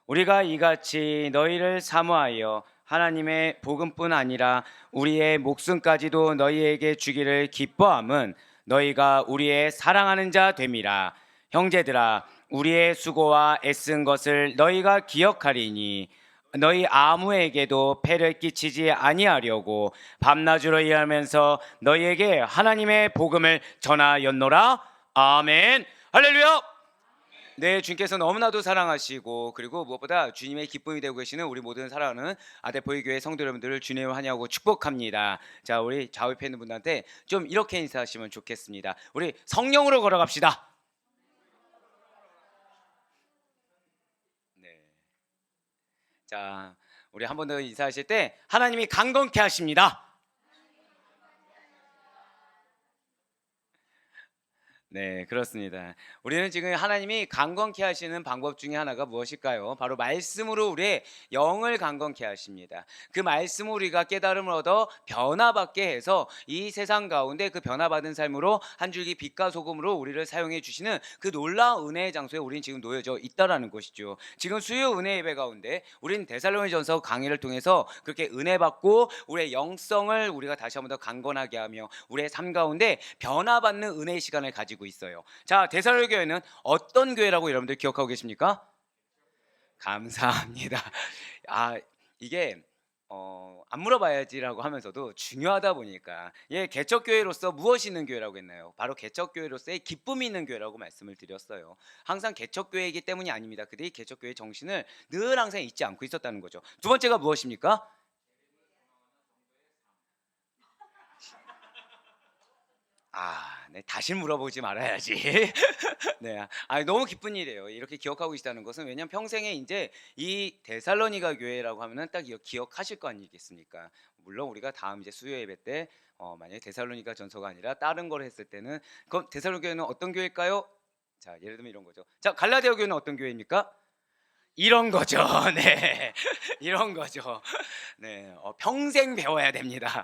우리가 이같이 너희를 사모하여 하나님의 복음뿐 아니라 우리의 목숨까지도 너희에게 주기를 기뻐함은 너희가 우리의 사랑하는 자 됨이라. 형제들아, 우리의 수고와 애쓴 것을 너희가 기억하리니 너희 아무에게도 폐를 끼치지 아니하려고 밤낮으로 일하면서 너희에게 하나님의 복음을 전하였노라. 아멘. 할렐루야. 네, 주님께서 너무나도 사랑하시고 그리고 무엇보다 주님의 기쁨이 되고 계시는 우리 모든 사랑하는 아대포의 교회 성도 여러분들을 주님을 환영하고 축복합니다. 자, 우리 좌우에 있는 분들한테 좀 이렇게 인사하시면 좋겠습니다. 우리 성령으로 걸어갑시다. 네. 자, 우리 한 번 더 인사하실 때 하나님이 강건케 하십니다. 네, 그렇습니다. 우리는 지금 하나님이 강건케 하시는 방법 중에 하나가 무엇일까요? 바로 말씀으로 우리의 영을 강건케 하십니다. 그 말씀으로 우리가 깨달음을 얻어 변화받게 해서 이 세상 가운데 그 변화받은 삶으로 한 줄기 빛과 소금으로 우리를 사용해 주시는 그 놀라운 은혜의 장소에 우리는 지금 놓여져 있다라는 것이죠. 지금 수요 은혜 예배 가운데 우리는 데살로니전서 강의를 통해서 그렇게 은혜 받고 우리의 영성을 우리가 다시 한번 더 강건하게 하며 우리의 삶 가운데 변화받는 은혜의 시간을 가지고 있어요. 자, 데살로니 교회는 어떤 교회라고 여러분들 기억하고 계십니까? 감사합니다. 아, 이게 안 물어봐야지라고 하면서도 중요하다 보니까 개척교회로서 무엇이 있는 교회라고 했나요? 바로 개척교회로서의 기쁨이 있는 교회라고 말씀을 드렸어요. 항상 개척교회이기 때문이 아닙니다. 그들이 개척교회의 정신을 늘 항상 잊지 않고 있었다는 거죠. 두 번째가 무엇입니까? 네, 다시 물어보지 말아야지. 네, 너무 기쁜 일이에요. 이렇게 기억하고 계시다는 것은 왜냐하면 평생에 이제 이 데살로니가 교회라고 하면은 딱 기억하실 거 아니겠습니까? 물론 우리가 다음 이제 수요 예배 때 만약에 데살로니가 전서가 아니라 다른 걸 했을 때는 그럼 데살로니가 교회는 어떤 교회일까요? 자, 예를 들면 이런 거죠. 자, 갈라디아 교회는 어떤 교회입니까? 이런 거죠. 네, 이런 거죠. 네, 평생 배워야 됩니다.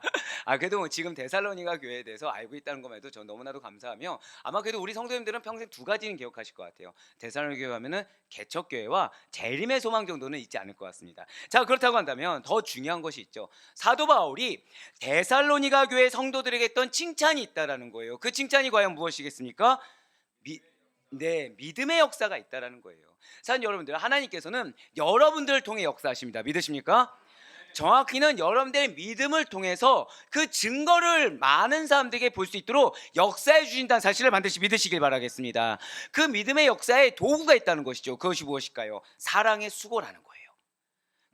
그래도 지금 데살로니가 교회에 대해서 알고 있다는 것만 해도 전 너무나도 감사하며 아마 그래도 우리 성도님들은 평생 두 가지는 기억하실 것 같아요. 데살로니가 교회 하면은 개척교회와 재림의 소망 정도는 잊지 않을 것 같습니다. 자, 그렇다고 한다면 더 중요한 것이 있죠. 사도 바울이 데살로니가 교회 성도들에게 했던 칭찬이 있다라는 거예요. 그 칭찬이 과연 무엇이겠습니까? 네, 믿음의 역사가 있다라는 거예요. 사실 여러분들, 하나님께서는 여러분들을 통해 역사하십니다. 믿으십니까? 정확히는 여러분들의 믿음을 통해서 그 증거를 많은 사람들에게 볼 수 있도록 역사해 주신다는 사실을 반드시 믿으시길 바라겠습니다. 그 믿음의 역사에 도구가 있다는 것이죠. 그것이 무엇일까요? 사랑의 수고라는 거예요.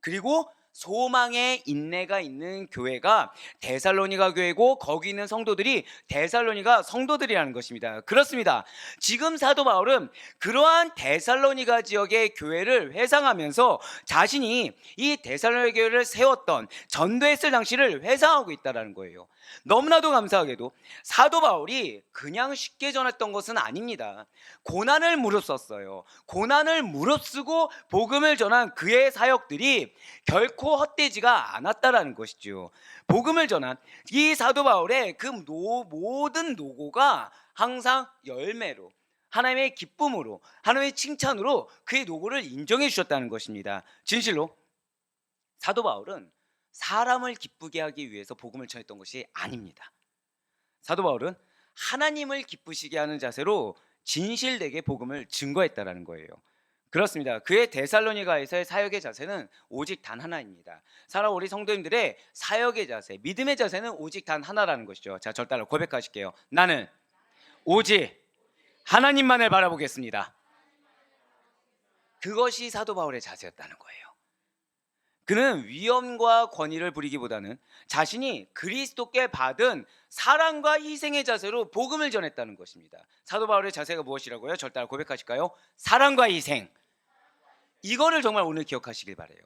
그리고 소망의 인내가 있는 교회가 데살로니가 교회고 거기 있는 성도들이 데살로니가 성도들이라는 것입니다. 그렇습니다. 지금 사도 바울은 그러한 데살로니가 지역의 교회를 회상하면서 자신이 이 데살로니가 교회를 세웠던 전도했을 당시를 회상하고 있다는 거예요. 너무나도 감사하게도 사도 바울이 그냥 쉽게 전했던 것은 아닙니다. 고난을 무릅썼어요. 고난을 무릅쓰고 복음을 전한 그의 사역들이 결코 헛되지가 않았다라는 것이죠. 복음을 전한 이 사도 바울의 그 모든 노고가 항상 열매로 하나님의 기쁨으로 하나님의 칭찬으로 그의 노고를 인정해 주셨다는 것입니다. 진실로 사도 바울은 사람을 기쁘게 하기 위해서 복음을 전했던 것이 아닙니다. 사도 바울은 하나님을 기쁘시게 하는 자세로 진실되게 복음을 증거했다라는 거예요. 그렇습니다. 그의 데살로니가에서의 사역의 자세는 오직 단 하나입니다. 사랑 우리 성도님들의 사역의 자세, 믿음의 자세는 오직 단 하나라는 것이죠. 자, 절 따라 고백하실게요. 나는 오직 하나님만을 바라보겠습니다. 그것이 사도 바울의 자세였다는 거예요. 그는 위엄과 권위를 부리기보다는 자신이 그리스도께 받은 사랑과 희생의 자세로 복음을 전했다는 것입니다. 사도 바울의 자세가 무엇이라고요? 절 따라 고백하실까요? 사랑과 희생. 이거를 정말 오늘 기억하시길 바라요.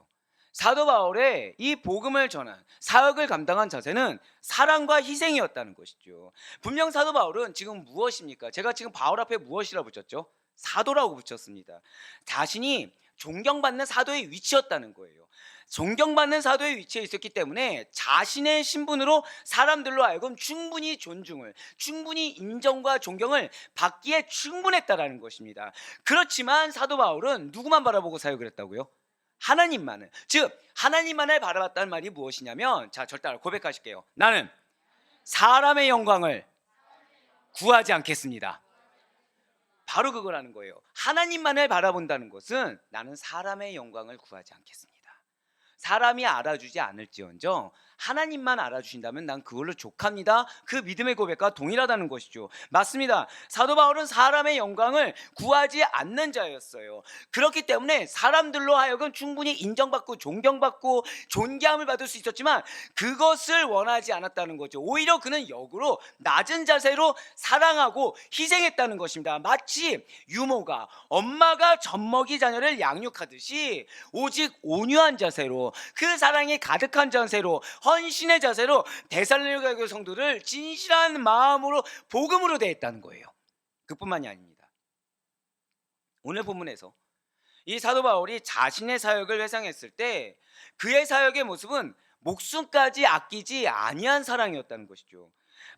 사도 바울의 이 복음을 전한 사역을 감당한 자세는 사랑과 희생이었다는 것이죠. 분명 사도 바울은 지금 무엇입니까? 제가 지금 바울 앞에 무엇이라고 붙였죠? 사도라고 붙였습니다. 자신이 존경받는 사도의 위치였다는 거예요. 존경받는 사도의 위치에 있었기 때문에 자신의 신분으로 사람들로 하여금 충분히 존중을, 충분히 인정과 존경을 받기에 충분했다라는 것입니다. 그렇지만 사도 바울은 누구만 바라보고 사역을 했다고요? 하나님만을, 즉 하나님만을 바라봤다는 말이 무엇이냐면, 자 절대 고백하실게요. 나는 사람의 영광을 구하지 않겠습니다. 바로 그거라는 거예요. 하나님만을 바라본다는 것은 나는 사람의 영광을 구하지 않겠습니다. 사람이 알아주지 않을지언정 하나님만 알아주신다면 난 그걸로 족합니다. 그 믿음의 고백과 동일하다는 것이죠. 맞습니다. 사도 바울은 사람의 영광을 구하지 않는 자였어요. 그렇기 때문에 사람들로 하여금 충분히 인정받고 존경받고 존귀함을 받을 수 있었지만 그것을 원하지 않았다는 거죠. 오히려 그는 역으로 낮은 자세로 사랑하고 희생했다는 것입니다. 마치 유모가 엄마가 젖먹이 자녀를 양육하듯이 오직 온유한 자세로, 그 사랑이 가득한 자세로, 헌신의 자세로 데살로니가 교회 성도를 진실한 마음으로 복음으로 대했다는 거예요. 그뿐만이 아닙니다. 오늘 본문에서 이 사도 바울이 자신의 사역을 회상했을 때 그의 사역의 모습은 목숨까지 아끼지 아니한 사랑이었다는 것이죠.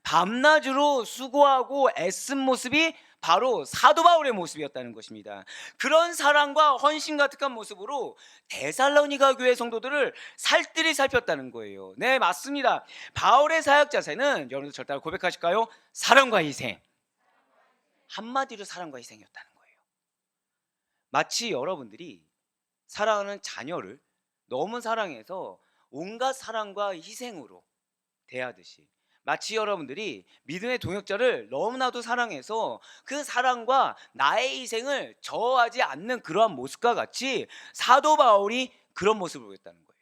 밤낮으로 수고하고 애쓴 모습이 바로 사도 바울의 모습이었다는 것입니다. 그런 사랑과 헌신 가득한 모습으로 데살로니가 교회 성도들을 살뜰히 살폈다는 거예요. 네, 맞습니다. 바울의 사역 자세는 여러분들 절대 고백하실까요? 사랑과 희생. 한마디로 사랑과 희생이었다는 거예요. 마치 여러분들이 사랑하는 자녀를 너무 사랑해서 온갖 사랑과 희생으로 대하듯이, 마치 여러분들이 믿음의 동역자를 너무나도 사랑해서 그 사랑과 나의 희생을 저하지 않는 그러한 모습과 같이 사도 바울이 그런 모습을 보였다는 거예요.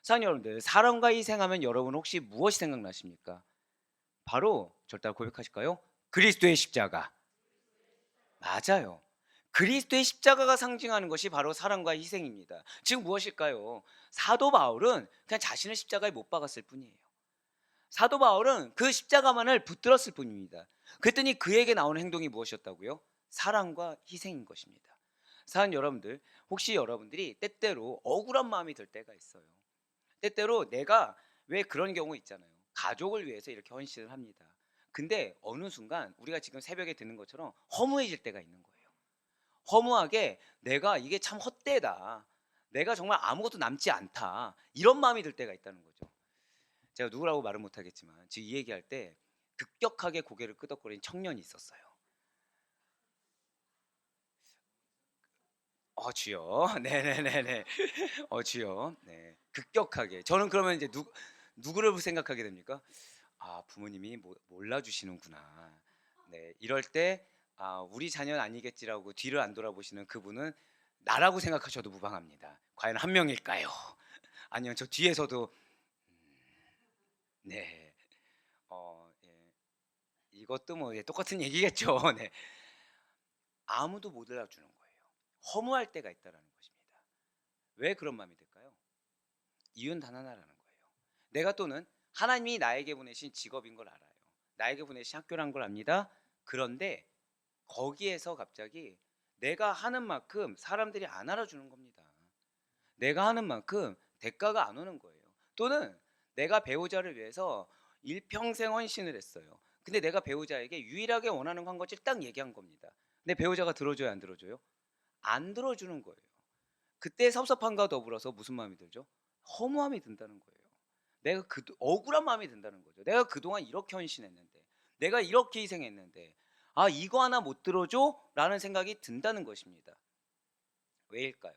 사랑하는 여러분들, 사랑과 희생하면 여러분 혹시 무엇이 생각나십니까? 바로 절대 고백하실까요? 그리스도의 십자가. 맞아요. 그리스도의 십자가가 상징하는 것이 바로 사랑과 희생입니다. 지금 무엇일까요? 사도 바울은 그냥 자신을 십자가에 못 박았을 뿐이에요. 사도 바울은 그 십자가만을 붙들었을 뿐입니다. 그랬더니 그에게 나오는 행동이 무엇이었다고요? 사랑과 희생인 것입니다. 사랑하는 여러분들, 혹시 여러분들이 때때로 억울한 마음이 들 때가 있어요. 때때로 내가, 왜 그런 경우 있잖아요. 가족을 위해서 이렇게 헌신을 합니다. 근데 어느 순간 우리가 지금 새벽에 듣는 것처럼 허무해질 때가 있는 거예요. 허무하게 내가 이게 참 헛되다, 내가 정말 아무것도 남지 않다, 이런 마음이 들 때가 있다는 거죠. 제가 누구라고 말은 못하겠지만 지금 이 얘기할 때 급격하게 고개를 끄덕거리는 청년이 있었어요. 주여. 네네네네. 주여. 네. 급격하게. 저는 그러면 이제 누구를 생각하게 됩니까? 아, 부모님이 몰라주시는구나. 네. 이럴 때 우리 자녀는 아니겠지라고 뒤를 안 돌아보시는 그분은 나라고 생각하셔도 무방합니다. 과연 한 명일까요? 아니요, 저 뒤에서도 네. 예. 이것도 뭐 똑같은 얘기겠죠. 네. 아무도 못 알아주는 거예요. 허무할 때가 있다라는 것입니다. 왜 그런 마음이 들까요? 이유는 단 하나라는 거예요. 내가, 또는 하나님이 나에게 보내신 직업인 걸 알아요. 나에게 보내신 학교란 걸 압니다. 그런데 거기에서 갑자기 내가 하는 만큼 사람들이 안 알아주는 겁니다. 내가 하는 만큼 대가가 안 오는 거예요. 또는 내가 배우자를 위해서 일평생 헌신을 했어요. 근데 내가 배우자에게 유일하게 원하는 한 것을 딱 얘기한 겁니다. 근데 배우자가 들어줘요, 안 들어줘요? 안 들어주는 거예요. 그때 섭섭함과 더불어서 무슨 마음이 들죠? 허무함이 든다는 거예요. 내가 억울한 마음이 든다는 거죠. 내가 그동안 이렇게 헌신했는데, 내가 이렇게 희생했는데, 이거 하나 못 들어줘? 라는 생각이 든다는 것입니다. 왜일까요?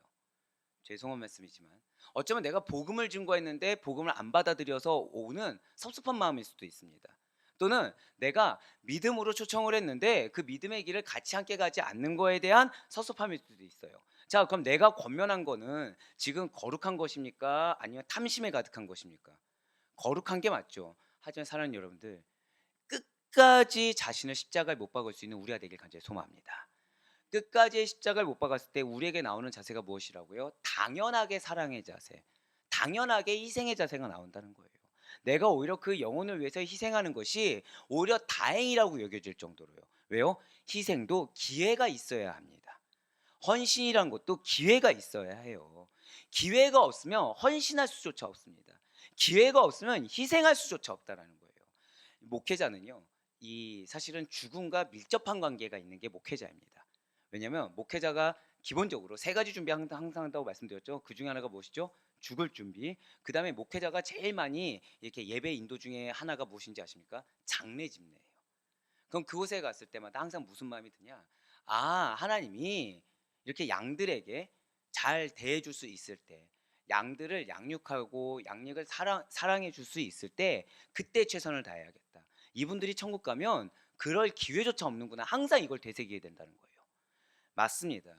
죄송한 말씀이지만 어쩌면 내가 복음을 증거했는데 복음을 안 받아들여서 오는 섭섭한 마음일 수도 있습니다. 또는 내가 믿음으로 초청을 했는데 그 믿음의 길을 같이 함께 가지 않는 거에 대한 섭섭함일 수도 있어요. 자, 그럼 내가 권면한 거는 지금 거룩한 것입니까? 아니면 탐심에 가득한 것입니까? 거룩한 게 맞죠. 하지만 사랑하는 여러분들, 끝까지 자신을 십자가에 못 박을 수 있는 우리가 되길 간절히 소망합니다. 끝까지 십자가를 못 박았을 때 우리에게 나오는 자세가 무엇이라고요? 당연하게 사랑의 자세, 당연하게 희생의 자세가 나온다는 거예요. 내가 오히려 그 영혼을 위해서 희생하는 것이 오히려 다행이라고 여겨질 정도로요. 왜요? 희생도 기회가 있어야 합니다. 헌신이란 것도 기회가 있어야 해요. 기회가 없으면 헌신할 수조차 없습니다. 기회가 없으면 희생할 수조차 없다라는 거예요. 목회자는요, 사실은 죽음과 밀접한 관계가 있는 게 목회자입니다. 왜냐하면 목회자가 기본적으로 세 가지 준비 항상 한다고 말씀드렸죠. 그 중에 하나가 무엇이죠? 죽을 준비. 그 다음에 목회자가 제일 많이 이렇게 예배 인도 중에 하나가 무엇인지 아십니까? 장례 집례예요. 그럼 그곳에 갔을 때마다 항상 무슨 마음이 드냐? 아, 하나님이 이렇게 양들에게 잘 대해줄 수 있을 때, 양들을 양육하고 양육을 사랑해 줄 수 있을 때, 그때 최선을 다해야겠다. 이분들이 천국 가면 그럴 기회조차 없는구나. 항상 이걸 되새기게 된다는 거예요. 맞습니다.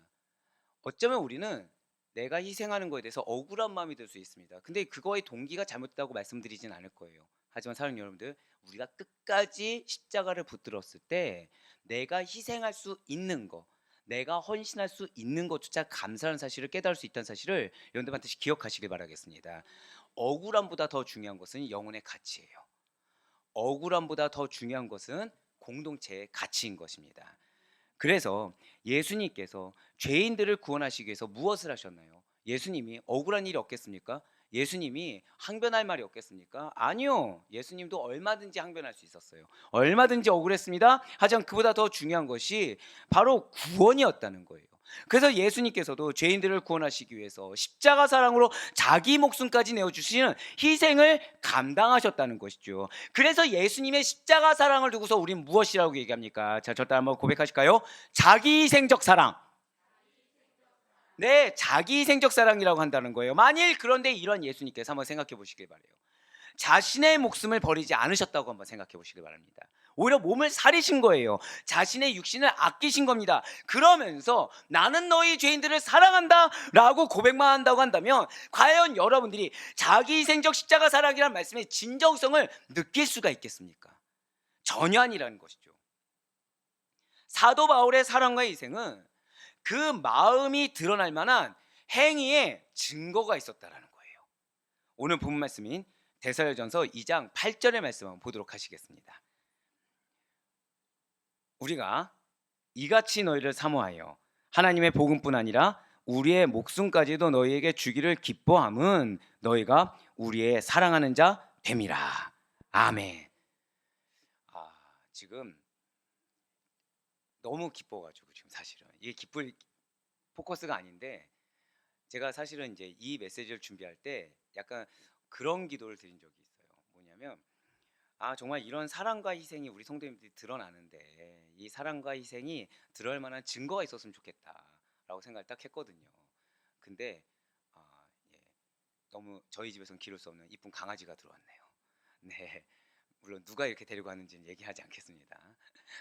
어쩌면 우리는 내가 희생하는 거에 대해서 억울한 마음이 들 수 있습니다. 근데 그거의 동기가 잘못됐다고 말씀드리진 않을 거예요. 하지만 사랑하는 여러분들, 우리가 끝까지 십자가를 붙들었을 때 내가 희생할 수 있는 거, 내가 헌신할 수 있는 것조차 감사한 사실을 깨달을 수 있다는 사실을 여러분들 반드시 기억하시길 바라겠습니다. 억울함보다 더 중요한 것은 영혼의 가치예요. 억울함보다 더 중요한 것은 공동체의 가치인 것입니다. 그래서 예수님께서 죄인들을 구원하시기 위해서 무엇을 하셨나요? 예수님이 억울한 일이 없겠습니까? 예수님이 항변할 말이 없겠습니까? 아니요. 예수님도 얼마든지 항변할 수 있었어요. 얼마든지 억울했습니다. 하지만 그보다 더 중요한 것이 바로 구원이었다는 거예요. 그래서 예수님께서도 죄인들을 구원하시기 위해서 십자가 사랑으로 자기 목숨까지 내어주시는 희생을 감당하셨다는 것이죠. 그래서 예수님의 십자가 사랑을 두고서 우린 무엇이라고 얘기합니까? 자, 저를 한번 고백하실까요? 자기희생적 사랑. 네, 자기희생적 사랑이라고 한다는 거예요. 만일 그런데 이런 예수님께서 한번 생각해 보시길 바래요. 자신의 목숨을 버리지 않으셨다고 한번 생각해 보시길 바랍니다. 오히려 몸을 사리신 거예요. 자신의 육신을 아끼신 겁니다. 그러면서 나는 너희 죄인들을 사랑한다 라고 고백만 한다고 한다면 과연 여러분들이 자기희생적 십자가 사랑이라는 말씀의 진정성을 느낄 수가 있겠습니까? 전혀 아니라는 것이죠. 사도 바울의 사랑과 희생은 그 마음이 드러날 만한 행위의 증거가 있었다라는 거예요. 오늘 본문 말씀인 데살로니가전서 2장 8절의 말씀 한번 보도록 하시겠습니다. 우리가 이같이 너희를 사모하여 하나님의 복음뿐 아니라 우리의 목숨까지도 너희에게 주기를 기뻐함은 너희가 우리의 사랑하는 자 됨이라. 아멘. 지금 너무 기뻐가지고 지금 사실은 이게 기쁠 포커스가 아닌데 제가 사실은 이제 이 메시지를 준비할 때 약간 그런 기도를 드린 적이 있어요. 뭐냐면 정말 이런 사랑과 희생이 우리 성도님들이 드러나는데 이 사랑과 희생이 드러날 만한 증거가 있었으면 좋겠다라고 생각을 딱 했거든요. 근데 예, 너무 저희 집에서는 기를 수 없는 이쁜 강아지가 들어왔네요. 네, 물론 누가 이렇게 데리고 왔는지는 얘기하지 않겠습니다.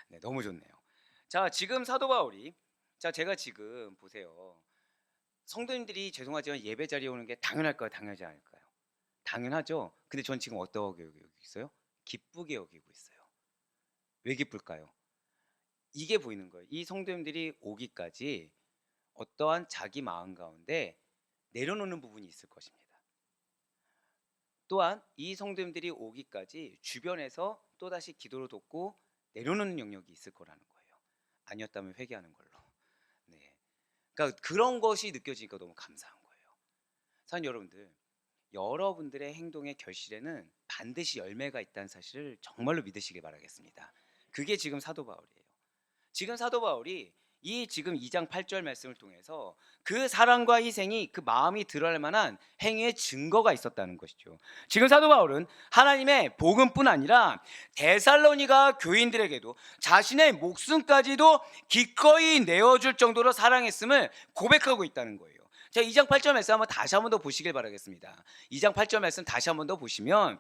네, 너무 좋네요. 자, 지금 사도 바울이 제가 지금 보세요. 성도님들이 죄송하지만 예배 자리에 오는 게 당연할까요? 당연하지 않을까요? 당연하죠. 근데 전 지금 어떻게 여기고 있어요? 기쁘게 여기고 있어요. 왜 기쁠까요? 이게 보이는 거예요. 이 성도님들이 오기까지 어떠한 자기 마음 가운데 내려놓는 부분이 있을 것입니다. 또한 이 성도님들이 오기까지 주변에서 또다시 기도를 돕고 내려놓는 영역이 있을 거라는 거예요. 아니었다면 회개하는 걸로. 네. 그러니까 그런 것이 느껴지니까 너무 감사한 거예요. 사랑하는 여러분들, 여러분들의 행동의 결실에는 반드시 열매가 있다는 사실을 정말로 믿으시길 바라겠습니다. 그게 지금 사도 바울이에요. 지금 사도 바울이 이 지금 2장 8절 말씀을 통해서 그 사랑과 희생이 그 마음이 드러날 만한 행위의 증거가 있었다는 것이죠. 지금 사도 바울은 하나님의 복음뿐 아니라 데살로니가 교인들에게도 자신의 목숨까지도 기꺼이 내어줄 정도로 사랑했음을 고백하고 있다는 거예요. 자, 2장 8절 말씀 한번 다시 한번 더 보시길 바라겠습니다. 2장 8절 말씀 다시 한번 더 보시면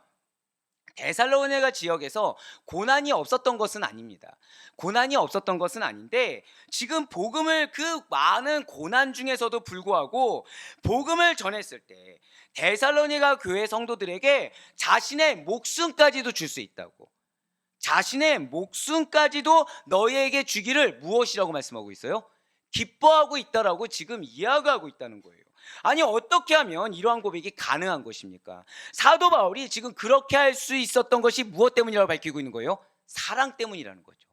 데살로니가 지역에서 고난이 없었던 것은 아닙니다. 고난이 없었던 것은 아닌데 지금 복음을 그 많은 고난 중에서도 불구하고 복음을 전했을 때 데살로니가 교회 성도들에게 자신의 목숨까지도 줄 수 있다고, 자신의 목숨까지도 너희에게 주기를 무엇이라고 말씀하고 있어요? 기뻐하고 있다라고 지금 이야기하고 있다는 거예요. 아니, 어떻게 하면 이러한 고백이 가능한 것입니까? 사도 바울이 지금 그렇게 할 수 있었던 것이 무엇 때문이라고 밝히고 있는 거예요? 사랑 때문이라는 거죠.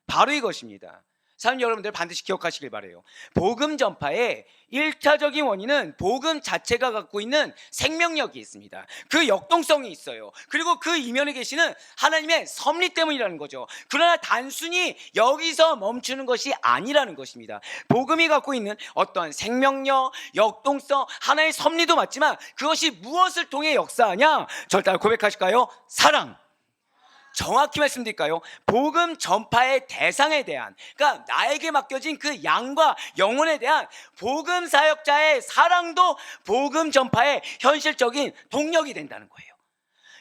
바로 이것입니다. 사람 여러분들 반드시 기억하시길 바래요. 복음 전파의 1차적인 원인은 복음 자체가 갖고 있는 생명력이 있습니다. 그 역동성이 있어요. 그리고 그 이면에 계시는 하나님의 섭리 때문이라는 거죠. 그러나 단순히 여기서 멈추는 것이 아니라는 것입니다. 복음이 갖고 있는 어떠한 생명력, 역동성, 하나의 섭리도 맞지만 그것이 무엇을 통해 역사하냐? 저를 따라 고백하실까요? 사랑. 정확히 말씀드릴까요? 복음 전파의 대상에 대한, 그러니까 나에게 맡겨진 그 양과 영혼에 대한 복음 사역자의 사랑도 복음 전파의 현실적인 동력이 된다는 거예요.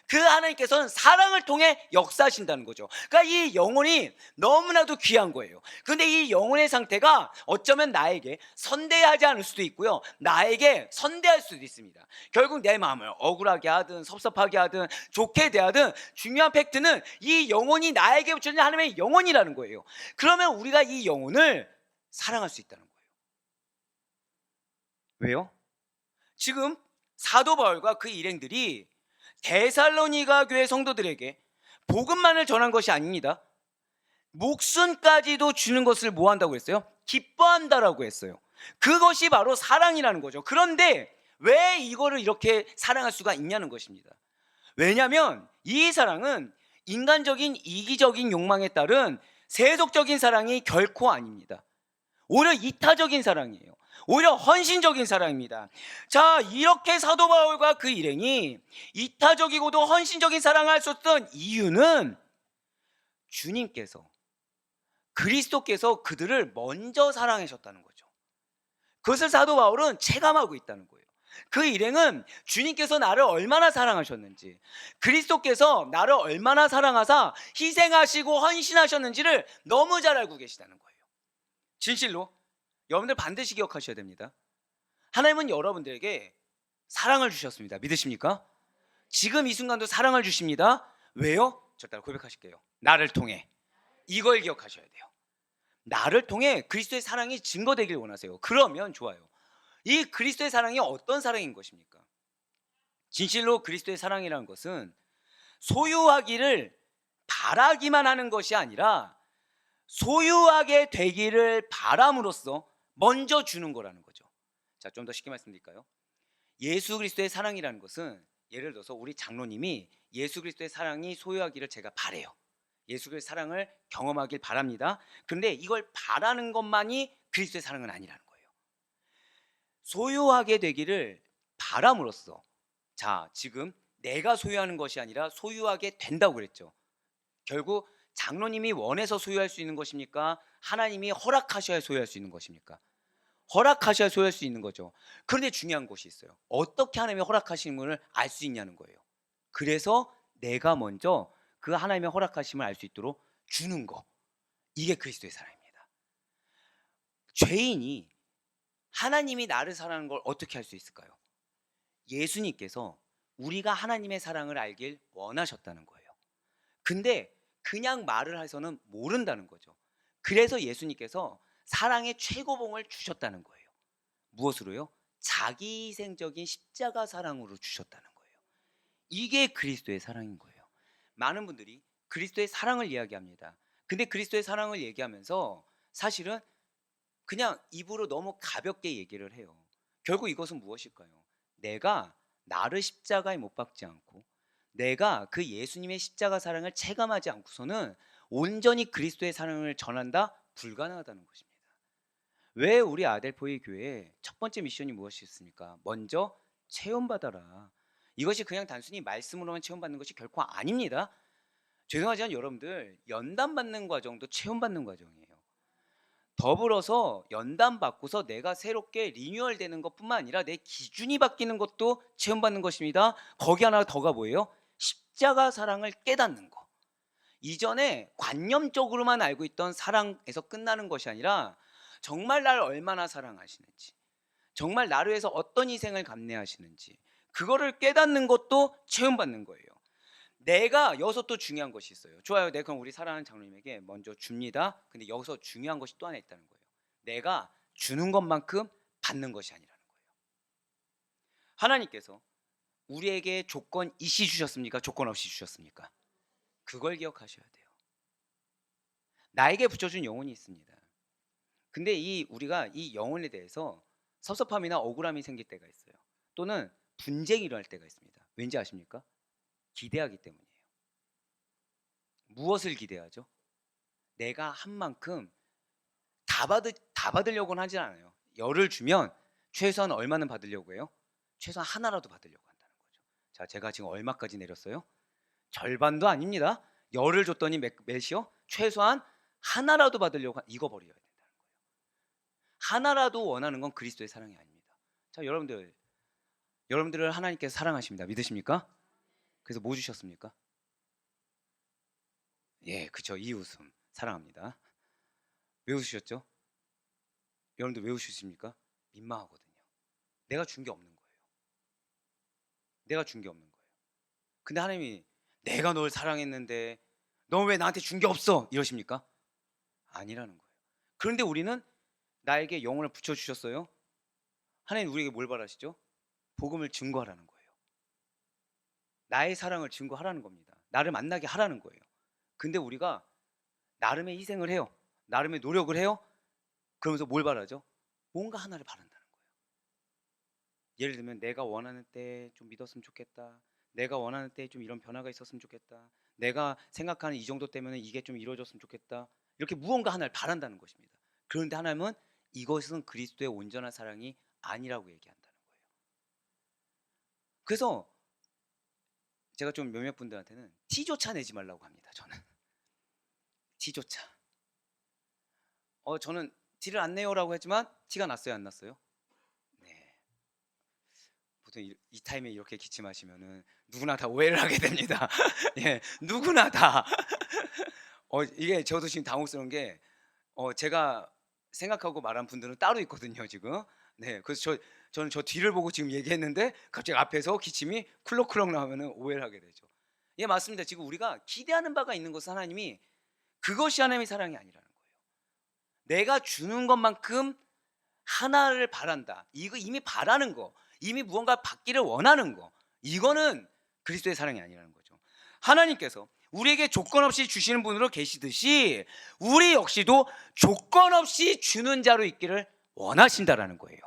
그 하나님께서는 사랑을 통해 역사하신다는 거죠. 그러니까 이 영혼이 너무나도 귀한 거예요. 그런데 이 영혼의 상태가 어쩌면 나에게 선대하지 않을 수도 있고요, 나에게 선대할 수도 있습니다. 결국 내 마음을 억울하게 하든 섭섭하게 하든 좋게 대하든 중요한 팩트는 이 영혼이 나에게 붙여진 하나님의 영혼이라는 거예요. 그러면 우리가 이 영혼을 사랑할 수 있다는 거예요. 왜요? 지금 사도 바울과 그 일행들이 데살로니가 교회 성도들에게 복음만을 전한 것이 아닙니다. 목숨까지도 주는 것을 뭐 한다고 했어요? 기뻐한다라고 했어요. 그것이 바로 사랑이라는 거죠. 그런데 왜 이거를 이렇게 사랑할 수가 있냐는 것입니다. 왜냐하면 이 사랑은 인간적인 이기적인 욕망에 따른 세속적인 사랑이 결코 아닙니다. 오히려 이타적인 사랑이에요. 오히려 헌신적인 사랑입니다. 자, 이렇게 사도 바울과 그 일행이 이타적이고도 헌신적인 사랑을 할 수 있었던 이유는 주님께서, 그리스도께서 그들을 먼저 사랑하셨다는 거죠. 그것을 사도 바울은 체감하고 있다는 거예요. 그 일행은 주님께서 나를 얼마나 사랑하셨는지, 그리스도께서 나를 얼마나 사랑하사 희생하시고 헌신하셨는지를 너무 잘 알고 계시다는 거예요. 진실로 여러분들 반드시 기억하셔야 됩니다. 하나님은 여러분들에게 사랑을 주셨습니다. 믿으십니까? 지금 이 순간도 사랑을 주십니다. 왜요? 저 따라 고백하실게요. 나를 통해. 이걸 기억하셔야 돼요. 나를 통해 그리스도의 사랑이 증거되길 원하세요. 그러면 좋아요. 이 그리스도의 사랑이 어떤 사랑인 것입니까? 진실로 그리스도의 사랑이라는 것은 소유하기를 바라기만 하는 것이 아니라 소유하게 되기를 바람으로써 먼저 주는 거라는 거죠. 자, 좀 더 쉽게 말씀드릴까요? 예수 그리스도의 사랑이라는 것은, 예를 들어서 우리 장로님이 예수 그리스도의 사랑이 소유하기를 제가 바래요. 예수 그리스도의 사랑을 경험하길 바랍니다. 그런데 이걸 바라는 것만이 그리스도의 사랑은 아니라는 거예요. 소유하게 되기를 바람으로써, 자, 지금 내가 소유하는 것이 아니라 소유하게 된다고 그랬죠. 결국 장로님이 원해서 소유할 수 있는 것입니까? 하나님이 허락하셔야 소유할 수 있는 것입니까? 허락하셔야 소유할 수 있는 거죠. 그런데 중요한 것이 있어요. 어떻게 하나님이 허락하시는 것을 알 수 있냐는 거예요. 그래서 내가 먼저 그 하나님의 허락하심을 알 수 있도록 주는 거, 이게 그리스도의 사랑입니다. 죄인이 하나님이 나를 사랑하는 걸 어떻게 할 수 있을까요? 예수님께서 우리가 하나님의 사랑을 알길 원하셨다는 거예요. 근데 그냥 말을 해서는 모른다는 거죠. 그래서 예수님께서 사랑의 최고봉을 주셨다는 거예요. 무엇으로요? 자기 희생적인 십자가 사랑으로 주셨다는 거예요. 이게 그리스도의 사랑인 거예요. 많은 분들이 그리스도의 사랑을 이야기합니다. 근데 그리스도의 사랑을 얘기하면서 사실은 그냥 입으로 너무 가볍게 얘기를 해요. 결국 이것은 무엇일까요? 내가 나를 십자가에 못 박지 않고, 내가 그 예수님의 십자가 사랑을 체감하지 않고서는 온전히 그리스도의 사랑을 전한다? 불가능하다는 것입니다. 왜 우리 아델포이 교회의 첫 번째 미션이 무엇이었습니까? 먼저 체험받아라. 이것이 그냥 단순히 말씀으로만 체험받는 것이 결코 아닙니다. 죄송하지만 여러분들, 연단 받는 과정도 체험받는 과정이에요. 더불어서 연단 받고서 내가 새롭게 리뉴얼 되는 것뿐만 아니라 내 기준이 바뀌는 것도 체험받는 것입니다. 거기 하나 더가 뭐예요? 십자가 사랑을 깨닫는 거. 이전에 관념적으로만 알고 있던 사랑에서 끝나는 것이 아니라 정말 나를 얼마나 사랑하시는지, 정말 나를 위해서 어떤 희생을 감내하시는지, 그거를 깨닫는 것도 체험받는 거예요. 내가 여기서 또 중요한 것이 있어요. 좋아요. 네, 그럼 우리 사랑하는 장로님에게 먼저 줍니다. 근데 여기서 중요한 것이 또 하나 있다는 거예요. 내가 주는 것만큼 받는 것이 아니라는 거예요. 하나님께서 우리에게 조건 있이 주셨습니까? 조건 없이 주셨습니까? 그걸 기억하셔야 돼요. 나에게 붙여준 영혼이 있습니다. 근데 이 우리가 이 영혼에 대해서 섭섭함이나 억울함이 생길 때가 있어요. 또는 분쟁이 일어날 때가 있습니다. 왠지 아십니까? 기대하기 때문이에요. 무엇을 기대하죠? 내가 한 만큼 다 받으려고는 하지 않아요. 열을 주면 최소한 얼마는 받으려고 해요? 최소한 하나라도 받으려고 한다는 거죠. 자, 제가 지금 얼마까지 내렸어요? 절반도 아닙니다. 열을 줬더니 몇이요? 최소한 하나라도 받으려고 익어버려야 된다는 거예요. 하나라도 원하는 건 그리스도의 사랑이 아닙니다. 자, 여러분들을 하나님께서 사랑하십니다. 믿으십니까? 그래서 뭐 주셨습니까? 예, 그쵸. 이 웃음 사랑합니다. 왜 웃으셨죠? 여러분들 왜 웃으십니까? 민망하거든요. 내가 준 게 없는 거예요. 내가 준 게 없는 거예요. 근데 하나님이 내가 널 사랑했는데 너 왜 나한테 준 게 없어? 이러십니까? 아니라는 거예요. 그런데 우리는 나에게 영혼을 붙여주셨어요. 하나님 우리에게 뭘 바라시죠? 복음을 증거하라는 거예요. 나의 사랑을 증거하라는 겁니다. 나를 만나게 하라는 거예요. 근데 우리가 나름의 희생을 해요. 나름의 노력을 해요. 그러면서 뭘 바라죠? 뭔가 하나를 바란다는 거예요. 예를 들면 내가 원하는 때 좀 믿었으면 좋겠다. 내가 원하는 때 좀 이런 변화가 있었으면 좋겠다. 내가 생각하는 이 정도 때문에 이게 좀 이루어졌으면 좋겠다. 이렇게 무언가 하나를 바란다는 것입니다. 그런데 하나님은 이것은 그리스도의 온전한 사랑이 아니라고 얘기한다는 거예요. 그래서 제가 좀 몇몇 분들한테는 티조차 내지 말라고 합니다. 저는 티조차. 저는 티를 안 내요라고 했지만 티가 났어요, 안 났어요? 네. 보통 이 타임에 이렇게 기침하시면은 누구나 다 오해를 하게 됩니다. 예, 누구나 다. 이게 저도 지금 당혹스러운 게 제가 생각하고 말한 분들은 따로 있거든요, 지금. 네, 그래서 저는 저 뒤를 보고 지금 얘기했는데 갑자기 앞에서 기침이 쿨럭쿨럭 나오면은 오해를 하게 되죠. 예, 맞습니다. 지금 우리가 기대하는 바가 있는 것은 하나님이 그것이 하나님의 사랑이 아니라는 거예요. 내가 주는 것만큼 하나를 바란다. 이거 이미 바라는 거, 이미 무언가 받기를 원하는 거, 이거는 그리스도의 사랑이 아니라는 거죠. 하나님께서 우리에게 조건 없이 주시는 분으로 계시듯이 우리 역시도 조건 없이 주는 자로 있기를 원하신다라는 거예요.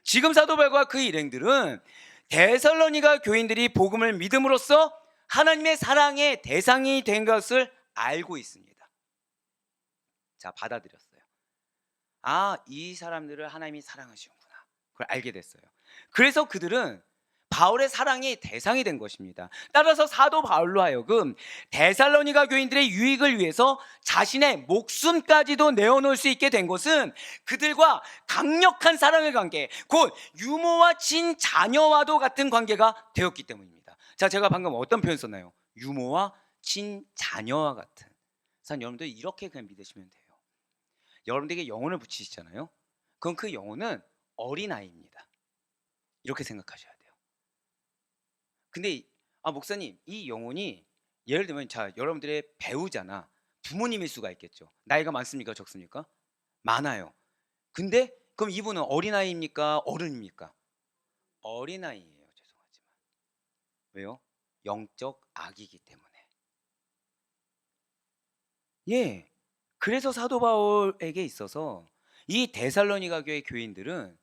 지금 사도 바울과 그 일행들은 데살로니가 교인들이 복음을 믿음으로써 하나님의 사랑의 대상이 된 것을 알고 있습니다. 자, 받아들였어요. 아, 이 사람들을 하나님이 사랑하시는구나. 그걸 알게 됐어요. 그래서 그들은 바울의 사랑의 대상이 된 것입니다. 따라서 사도 바울로 하여금 데살로니가 교인들의 유익을 위해서 자신의 목숨까지도 내어놓을 수 있게 된 것은 그들과 강력한 사랑의 관계, 곧 유모와 친자녀와도 같은 관계가 되었기 때문입니다. 자, 제가 방금 어떤 표현 썼나요? 유모와 친자녀와 같은. 그래서 여러분들 이렇게 그냥 믿으시면 돼요. 여러분들에게 영혼을 붙이시잖아요. 그럼 그 영혼은 어린아이입니다. 이렇게 생각하셔야 돼요. 근데 목사님, 이 영혼이 예를 들면 자, 여러분들의 배우자나 부모님일 수가 있겠죠. 나이가 많습니까? 적습니까? 많아요. 근데 그럼 이분은 어린아이입니까? 어른입니까? 어린아이예요. 죄송하지만. 왜요? 영적 아기이기 때문에. 예. 그래서 사도 바울에게 있어서 이 데살로니가 교회 교인들은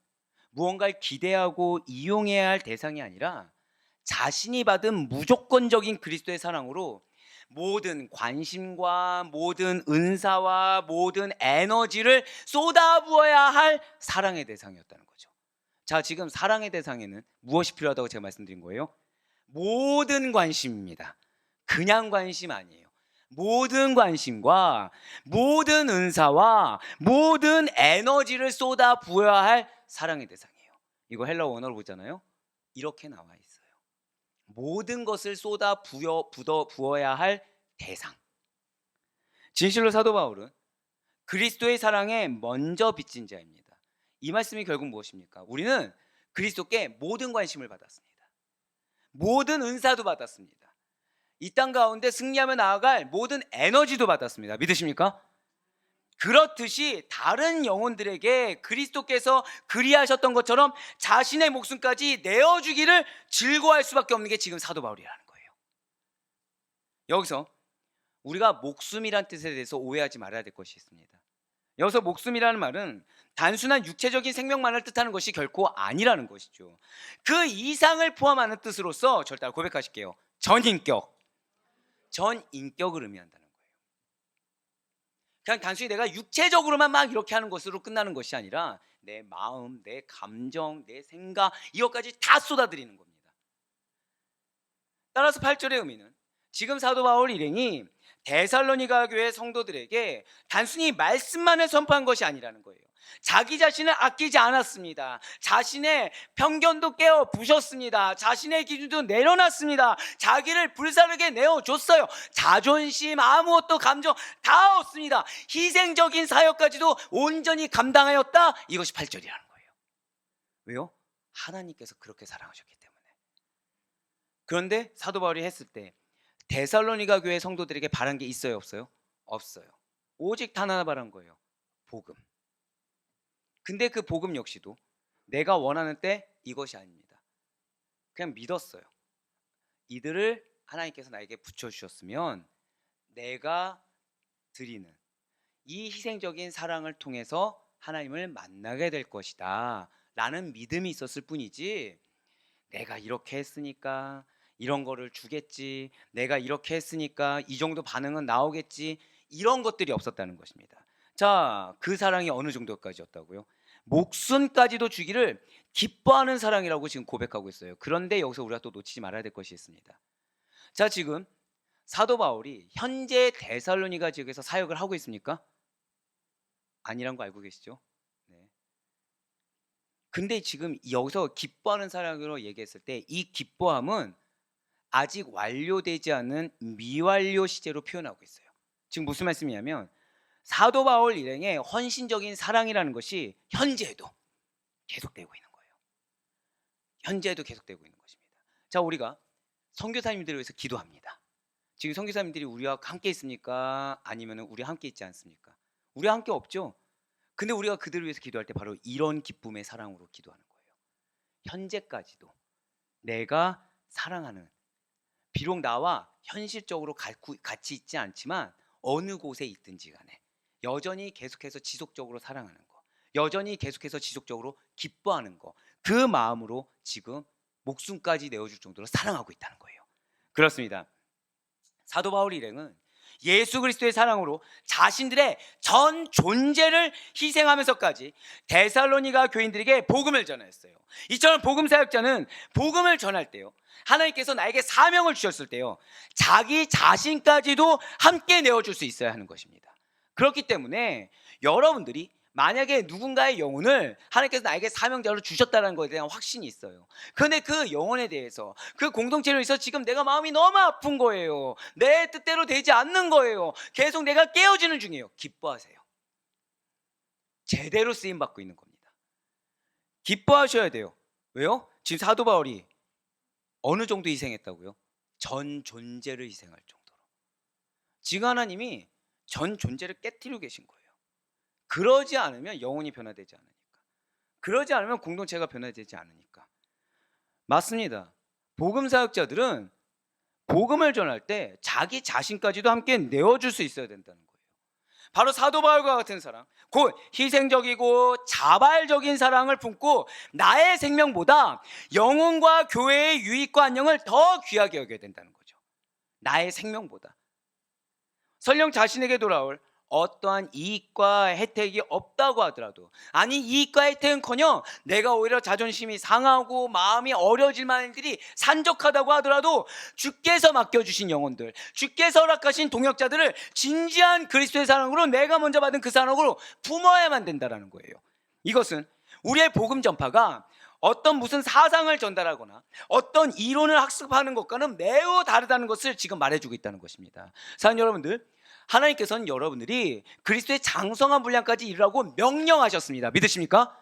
무언가를 기대하고 이용해야 할 대상이 아니라 자신이 받은 무조건적인 그리스도의 사랑으로 모든 관심과 모든 은사와 모든 에너지를 쏟아부어야 할 사랑의 대상이었다는 거죠. 자, 지금 사랑의 대상에는 무엇이 필요하다고 제가 말씀드린 거예요? 모든 관심입니다. 그냥 관심 아니에요. 모든 관심과 모든 은사와 모든 에너지를 쏟아 부어야 할 사랑의 대상이에요. 이거 헬라어 원어로 보잖아요. 이렇게 나와 있어요. 모든 것을 쏟아 부어야 할 대상. 진실로 사도 바울은 그리스도의 사랑에 먼저 빚진 자입니다. 이 말씀이 결국 무엇입니까? 우리는 그리스도께 모든 관심을 받았습니다. 모든 은사도 받았습니다. 이 땅 가운데 승리하며 나아갈 모든 에너지도 받았습니다. 믿으십니까? 그렇듯이 다른 영혼들에게 그리스도께서 그리하셨던 것처럼 자신의 목숨까지 내어주기를 즐거워할 수밖에 없는 게 지금 사도 바울이라는 거예요. 여기서 우리가 목숨이란 뜻에 대해서 오해하지 말아야 될 것이 있습니다. 여기서 목숨이라는 말은 단순한 육체적인 생명만을 뜻하는 것이 결코 아니라는 것이죠. 그 이상을 포함하는 뜻으로서 절대 고백하실게요. 전인격, 전인격을 의미한다는 거예요. 그냥 단순히 내가 육체적으로만 막 이렇게 하는 것으로 끝나는 것이 아니라 내 마음, 내 감정, 내 생각 이것까지 다 쏟아들이는 겁니다. 따라서 8절의 의미는 지금 사도 바울 일행이 데살로니가 교회 성도들에게 단순히 말씀만을 선포한 것이 아니라는 거예요. 자기 자신을 아끼지 않았습니다. 자신의 편견도 깨어 부셨습니다. 자신의 기준도 내려놨습니다. 자기를 불사르게 내어줬어요. 자존심, 아무것도 감정 다 없습니다. 희생적인 사역까지도 온전히 감당하였다. 이것이 8절이라는 거예요. 왜요? 하나님께서 그렇게 사랑하셨기 때문에. 그런데 사도 바울이 했을 때 데살로니가 교회 성도들에게 바란 게 있어요, 없어요? 없어요. 오직 단 하나 바란 거예요. 복음. 근데 그 복음 역시도 내가 원하는 때 이것이 아닙니다. 그냥 믿었어요. 이들을 하나님께서 나에게 붙여주셨으면 내가 드리는 이 희생적인 사랑을 통해서 하나님을 만나게 될 것이다 라는 믿음이 있었을 뿐이지, 내가 이렇게 했으니까 이런 거를 주겠지, 내가 이렇게 했으니까 이 정도 반응은 나오겠지, 이런 것들이 없었다는 것입니다. 자, 그 사랑이 어느 정도까지였다고요? 목숨까지도 주기를 기뻐하는 사랑이라고 지금 고백하고 있어요. 그런데 여기서 우리가 또 놓치지 말아야 될 것이 있습니다. 자, 지금 사도 바울이 현재 데살로니가 지역에서 사역을 하고 있습니까? 아니란 거 알고 계시죠? 네. 근데 지금 여기서 기뻐하는 사랑으로 얘기했을 때 이 기뻐함은 아직 완료되지 않은 미완료 시제로 표현하고 있어요. 지금 무슨 말씀이냐면 사도 바울 일행의 헌신적인 사랑이라는 것이 현재에도 계속되고 있는 거예요. 현재에도 계속되고 있는 것입니다. 자, 우리가 선교사님들을 위해서 기도합니다. 지금 선교사님들이 우리와 함께 있습니까? 아니면 우리 함께 있지 않습니까? 우리와 함께 없죠. 근데 우리가 그들을 위해서 기도할 때 바로 이런 기쁨의 사랑으로 기도하는 거예요. 현재까지도 내가 사랑하는, 비록 나와 현실적으로 같이 있지 않지만 어느 곳에 있든지 간에 여전히 계속해서 지속적으로 사랑하는 거, 여전히 계속해서 지속적으로 기뻐하는 거, 그 마음으로 지금 목숨까지 내어줄 정도로 사랑하고 있다는 거예요. 그렇습니다. 사도 바울 일행은 예수 그리스도의 사랑으로 자신들의 전 존재를 희생하면서까지 데살로니가 교인들에게 복음을 전했어요. 이처럼 복음 사역자는 복음을 전할 때요, 하나님께서 나에게 사명을 주셨을 때요, 자기 자신까지도 함께 내어줄 수 있어야 하는 것입니다. 그렇기 때문에 여러분들이 만약에 누군가의 영혼을 하나님께서 나에게 사명자로 주셨다는 것에 대한 확신이 있어요. 그런데 그 영혼에 대해서, 그 공동체로 있어 지금 내가 마음이 너무 아픈 거예요. 내 뜻대로 되지 않는 거예요. 계속 내가 깨어지는 중이에요. 기뻐하세요. 제대로 쓰임받고 있는 겁니다. 기뻐하셔야 돼요. 왜요? 지금 사도 바울이 어느 정도 희생했다고요? 전 존재를 희생할 정도로. 지금 하나님이 전 존재를 깨뜨리고 계신 거예요. 그러지 않으면 영혼이 변화되지 않으니까, 그러지 않으면 공동체가 변화되지 않으니까. 맞습니다. 복음 사역자들은 복음을 전할 때 자기 자신까지도 함께 내어줄 수 있어야 된다는 거예요. 바로 사도 바울과 같은 사랑, 곧 희생적이고 자발적인 사랑을 품고 나의 생명보다 영혼과 교회의 유익과 안녕을 더 귀하게 여겨야 된다는 거죠. 나의 생명보다. 설령 자신에게 돌아올 어떠한 이익과 혜택이 없다고 하더라도, 아니 이익과 혜택은커녕 내가 오히려 자존심이 상하고 마음이 어려질 만한 일들이 산적하다고 하더라도 주께서 맡겨주신 영혼들, 주께서 허락하신 동역자들을 진지한 그리스도의 사랑으로 내가 먼저 받은 그 사랑으로 품어야만 된다는 거예요. 이것은 우리의 복음 전파가 어떤 무슨 사상을 전달하거나 어떤 이론을 학습하는 것과는 매우 다르다는 것을 지금 말해주고 있다는 것입니다. 사랑하는 여러분들, 하나님께서는 여러분들이 그리스도의 장성한 분량까지 이르라고 명령하셨습니다. 믿으십니까?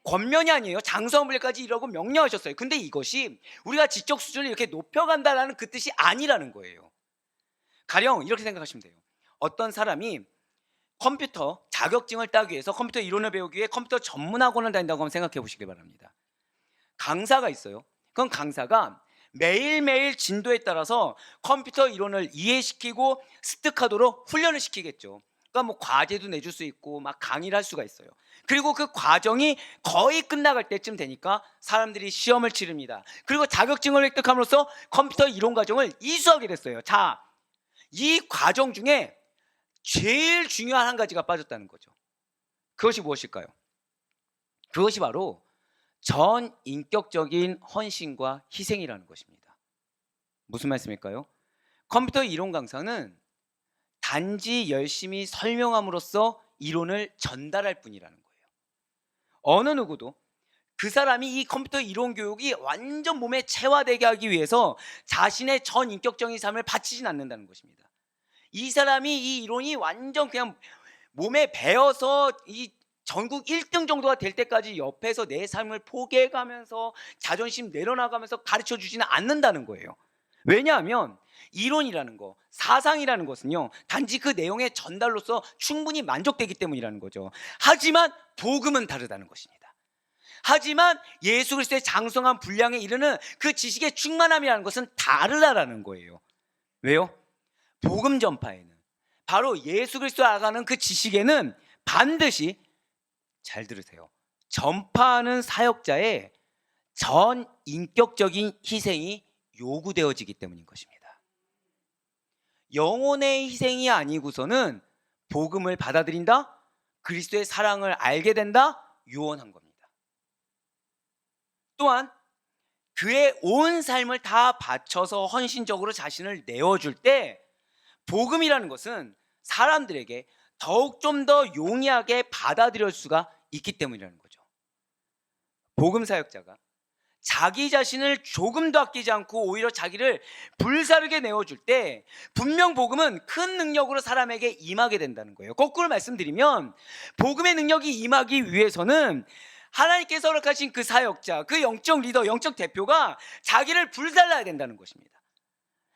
권면이 아니에요. 장성한 분량까지 이르라고 명령하셨어요. 근데 이것이 우리가 지적 수준을 이렇게 높여간다는 그 뜻이 아니라는 거예요. 가령 이렇게 생각하시면 돼요. 어떤 사람이 컴퓨터 자격증을 따기 위해서 컴퓨터 이론을 배우기 위해 컴퓨터 전문학원을 다닌다고 한번 생각해 보시기 바랍니다. 강사가 있어요. 그건 강사가 매일매일 진도에 따라서 컴퓨터 이론을 이해시키고 습득하도록 훈련을 시키겠죠. 그러니까 뭐 과제도 내줄 수 있고 막 강의를 할 수가 있어요. 그리고 그 과정이 거의 끝나갈 때쯤 되니까 사람들이 시험을 치릅니다. 그리고 자격증을 획득함으로써 컴퓨터 이론 과정을 이수하게 됐어요. 자, 이 과정 중에 제일 중요한 한 가지가 빠졌다는 거죠. 그것이 무엇일까요? 그것이 바로 전 인격적인 헌신과 희생이라는 것입니다. 무슨 말씀일까요? 컴퓨터 이론 강사는 단지 열심히 설명함으로써 이론을 전달할 뿐이라는 거예요. 어느 누구도 그 사람이 이 컴퓨터 이론 교육이 완전 몸에 체화되게 하기 위해서 자신의 전 인격적인 삶을 바치진 않는다는 것입니다. 이 사람이 이 이론이 완전 그냥 몸에 배어서 이 전국 1등 정도가 될 때까지 옆에서 내 삶을 포기해가면서 자존심 내려나가면서 가르쳐 주지는 않는다는 거예요. 왜냐하면 이론이라는 거, 사상이라는 것은요, 단지 그 내용의 전달로서 충분히 만족되기 때문이라는 거죠. 하지만 복음은 다르다는 것입니다. 하지만 예수 그리스도의 장성한 분량에 이르는 그 지식의 충만함이라는 것은 다르다라는 거예요. 왜요? 복음 전파에는, 바로 예수 그리스도를 알아가는 그 지식에는 반드시, 잘 들으세요, 전파하는 사역자의 전 인격적인 희생이 요구되어지기 때문인 것입니다. 영혼의 희생이 아니고서는 복음을 받아들인다, 그리스도의 사랑을 알게 된다, 유언한 겁니다. 또한 그의 온 삶을 다 바쳐서 헌신적으로 자신을 내어줄 때 복음이라는 것은 사람들에게 더욱 좀 더 용이하게 받아들일 수가 있기 때문이라는 거죠. 복음 사역자가 자기 자신을 조금도 아끼지 않고 오히려 자기를 불사르게 내어줄 때 분명 복음은 큰 능력으로 사람에게 임하게 된다는 거예요. 거꾸로 말씀드리면 복음의 능력이 임하기 위해서는 하나님께서 허락하신 그 사역자, 그 영적 리더, 영적 대표가 자기를 불살라야 된다는 것입니다.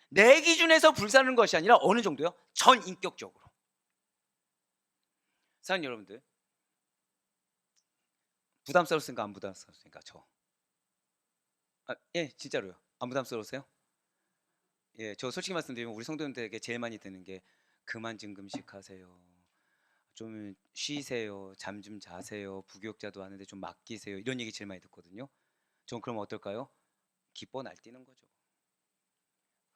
내 기준에서 불사르는 것이 아니라 어느 정도요? 전 인격적으로. 사랑하는 여러분들, 부담스러웠습니까? 안 부담스러웠습니까? 예, 진짜로요. 안 부담스러우세요? 예, 저 솔직히 말씀드리면 우리 성도님들에게 제일 많이 드는 게 그만 좀 금식하세요, 좀 쉬세요, 잠 좀 자세요, 부교육자도 하는데 좀 맡기세요, 이런 얘기 제일 많이 듣거든요. 전 그럼 어떨까요? 기뻐 날뛰는 거죠.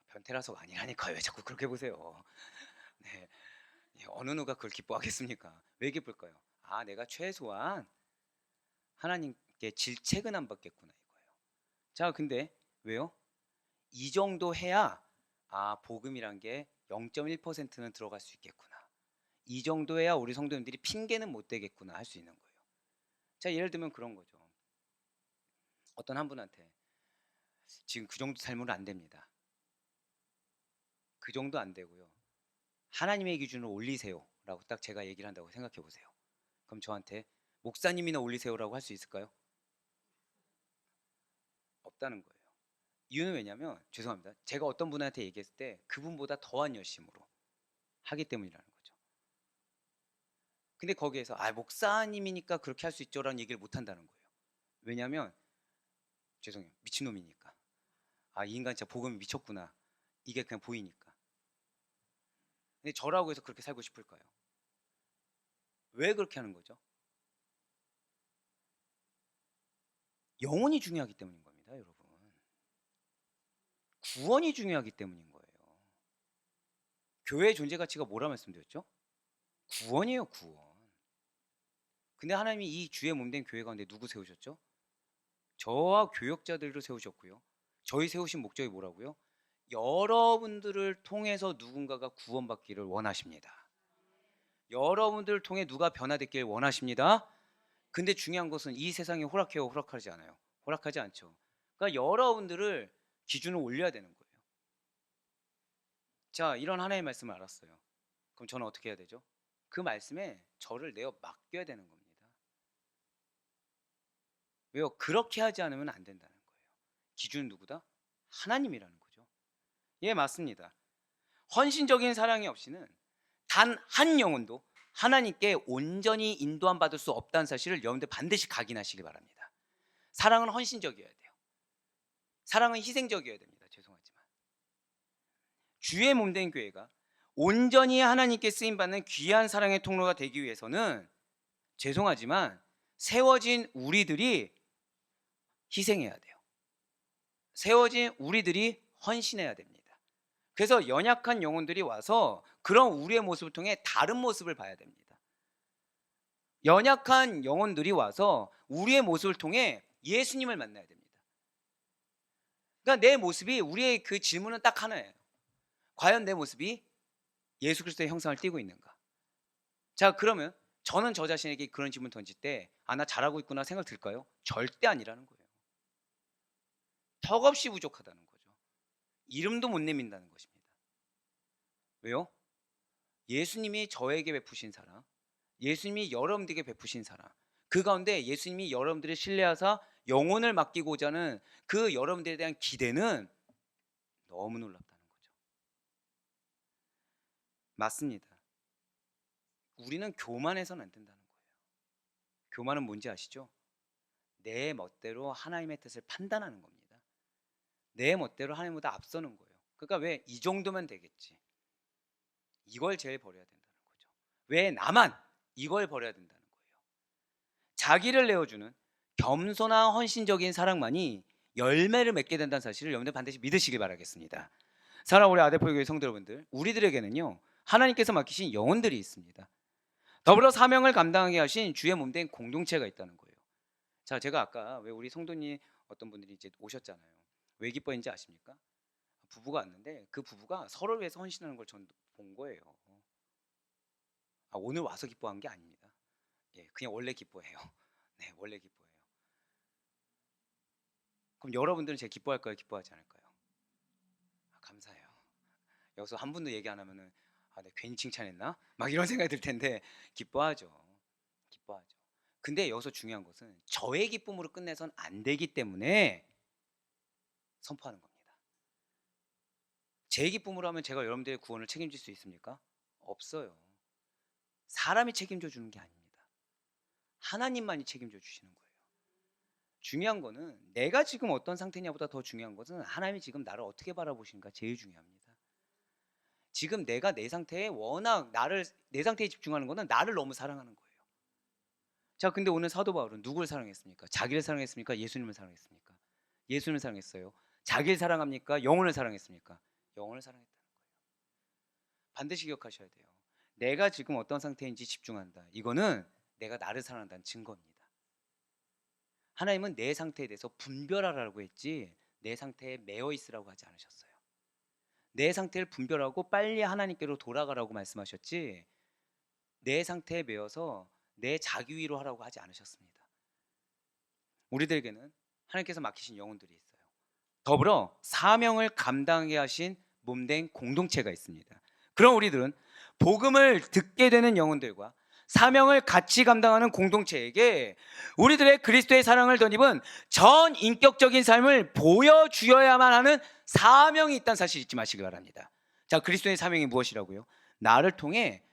변태라서가 아니라니까요. 왜 자꾸 그렇게 보세요. 네, 어느 누가 그걸 기뻐하겠습니까? 왜 기쁠까요? 아, 내가 최소한 하나님께 질책은 안 받겠구나, 이거예요. 자, 근데 왜요? 이 정도 해야 복음이란 게 0.1%는 들어갈 수 있겠구나, 이 정도 해야 우리 성도님들이 핑계는 못 대겠구나 할 수 있는 거예요. 자, 예를 들면 그런 거죠. 어떤 한 분한테 지금 그 정도 삶으로 안 됩니다, 그 정도 안 되고요, 하나님의 기준으로 올리세요 라고 딱 제가 얘기를 한다고 생각해 보세요. 그럼 저한테 목사님이나 올리세요라고 할 수 있을까요? 없다는 거예요. 이유는 왜냐면, 죄송합니다, 제가 어떤 분한테 얘기했을 때 그분보다 더한 열심으로 하기 때문이라는 거죠. 근데 거기에서 목사님이니까 그렇게 할 수 있죠 라는 얘기를 못 한다는 거예요. 왜냐면, 죄송해요, 미친놈이니까. 이 인간 진짜 복음이 미쳤구나, 이게 그냥 보이니까. 근데 저라고 해서 그렇게 살고 싶을까요? 왜 그렇게 하는 거죠? 영혼이 중요하기 때문인 겁니다, 여러분. 구원이 중요하기 때문인 거예요. 교회의 존재 가치가 뭐라 말씀드렸죠? 구원이에요, 구원. 근데 하나님이 이 주의 몸된 교회 가운데 누구 세우셨죠? 저와 교역자들을 세우셨고요. 저희 세우신 목적이 뭐라고요? 여러분들을 통해서 누군가가 구원받기를 원하십니다. 여러분들을 통해 누가 변화되길 원하십니다. 근데 중요한 것은 이 세상에 허락해요, 허락하지 않아요? 허락하지 않죠. 그러니까 여러분들을 기준을 올려야 되는 거예요. 자, 이런 하나의 말씀을 알았어요. 그럼 저는 어떻게 해야 되죠? 그 말씀에 저를 내어 맡겨야 되는 겁니다. 왜요? 그렇게 하지 않으면 안 된다는 거예요. 기준은 누구다? 하나님이라는 거죠. 예, 맞습니다. 헌신적인 사랑이 없이는 단 한 영혼도 하나님께 온전히 인도함 받을 수 없다는 사실을 여러분들 반드시 각인하시기 바랍니다. 사랑은 헌신적이어야 돼요. 사랑은 희생적이어야 됩니다. 죄송하지만 주의 몸된 교회가 온전히 하나님께 쓰임 받는 귀한 사랑의 통로가 되기 위해서는 죄송하지만 세워진 우리들이 희생해야 돼요. 세워진 우리들이 헌신해야 됩니다. 그래서 연약한 영혼들이 와서 그런 우리의 모습을 통해 다른 모습을 봐야 됩니다. 연약한 영혼들이 와서 우리의 모습을 통해 예수님을 만나야 됩니다. 그러니까 내 모습이, 우리의 그 질문은 딱 하나예요. 과연 내 모습이 예수 그리스도의 형상을 띠고 있는가? 자, 그러면 저는 저 자신에게 그런 질문 던질 때 나 잘하고 있구나 생각 들까요? 절대 아니라는 거예요. 턱없이 부족하다는 거죠. 이름도 못 내민다는 것입니다. 왜요? 예수님이 저에게 베푸신 사랑, 예수님이 여러분들에게 베푸신 사랑, 그 가운데 예수님이 여러분들을 신뢰하사 영혼을 맡기고자 하는 그 여러분들에 대한 기대는 너무 놀랍다는 거죠. 맞습니다. 우리는 교만해서는 안 된다는 거예요. 교만은 뭔지 아시죠? 내 멋대로 하나님의 뜻을 판단하는 겁니다. 내 멋대로 하나님보다 앞서는 거예요. 그러니까 왜 이 정도면 되겠지, 이걸 제일 버려야 된다는 거죠. 왜 나만, 이걸 버려야 된다는 거예요. 자기를 내어주는 겸손한 헌신적인 사랑만이 열매를 맺게 된다는 사실을 여러분들 반드시 믿으시길 바라겠습니다. 사랑하는 우리 아대포교회 성도 여러분들, 우리들에게는요 하나님께서 맡기신 영혼들이 있습니다. 더불어 사명을 감당하게 하신 주의 몸된 공동체가 있다는 거예요. 자, 제가 아까 왜 우리 성도님 어떤 분들이 이제 오셨잖아요. 왜 기뻐했는지 아십니까? 부부가 왔는데 그 부부가 서로를 위해서 헌신하는 걸 전 본 거예요. 오늘 와서 기뻐한 게 아닙니다. 예, 그냥 원래 기뻐해요. 네, 원래 기뻐해요. 그럼 여러분들은 제 기뻐할까요? 기뻐하지 않을까요? 감사해요. 여기서 한 분도 얘기 안 하면은 내가 괜히 칭찬했나? 막 이런 생각이 들 텐데 기뻐하죠. 기뻐하죠. 근데 여기서 중요한 것은 저의 기쁨으로 끝내선 안 되기 때문에 선포하는 겁니다. 제 기쁨으로 하면 제가 여러분들의 구원을 책임질 수 있습니까? 없어요. 사람이 책임져 주는 게 아닙니다. 하나님만이 책임져 주시는 거예요. 중요한 거는 내가 지금 어떤 상태냐보다 더 중요한 것은 하나님이 지금 나를 어떻게 바라보시는가 제일 중요합니다. 지금 내가 내 상태에 워낙 내 상태에 집중하는 거는 나를 너무 사랑하는 거예요. 자, 근데 오늘 사도 바울은 누구를 사랑했습니까? 자기를 사랑했습니까? 예수님을 사랑했습니까? 예수님을 사랑했어요. 자기를 사랑합니까? 영혼을 사랑했습니까? 영혼을 사랑했다는 거예요. 반드시 기억하셔야 돼요. 내가 지금 어떤 상태인지 집중한다. 이거는 내가 나를 사랑한다는 증거입니다. 하나님은 내 상태에 대해서 분별하라고 했지 내 상태에 매여 있으라고 하지 않으셨어요. 내 상태를 분별하고 빨리 하나님께로 돌아가라고 말씀하셨지 내 상태에 매여서 내 자기 위로 하라고 하지 않으셨습니다. 우리들에게는 하나님께서 맡기신 영혼들이 있어요. 더불어 사명을 감당하게 하신 몸된 공동체가 있습니다. 그럼 우리들은 복음을 듣게 되는 영혼들과 사명을 같이 감당하는 공동체에게 우리들의 그리스도의 사랑을 덧입은 전 인격적인 삶을 보여주어야만 하는 사명이 있다는 사실 잊지 마시기 바랍니다. 자, 그리스도의 사명이 무엇이라고요? 나를 통해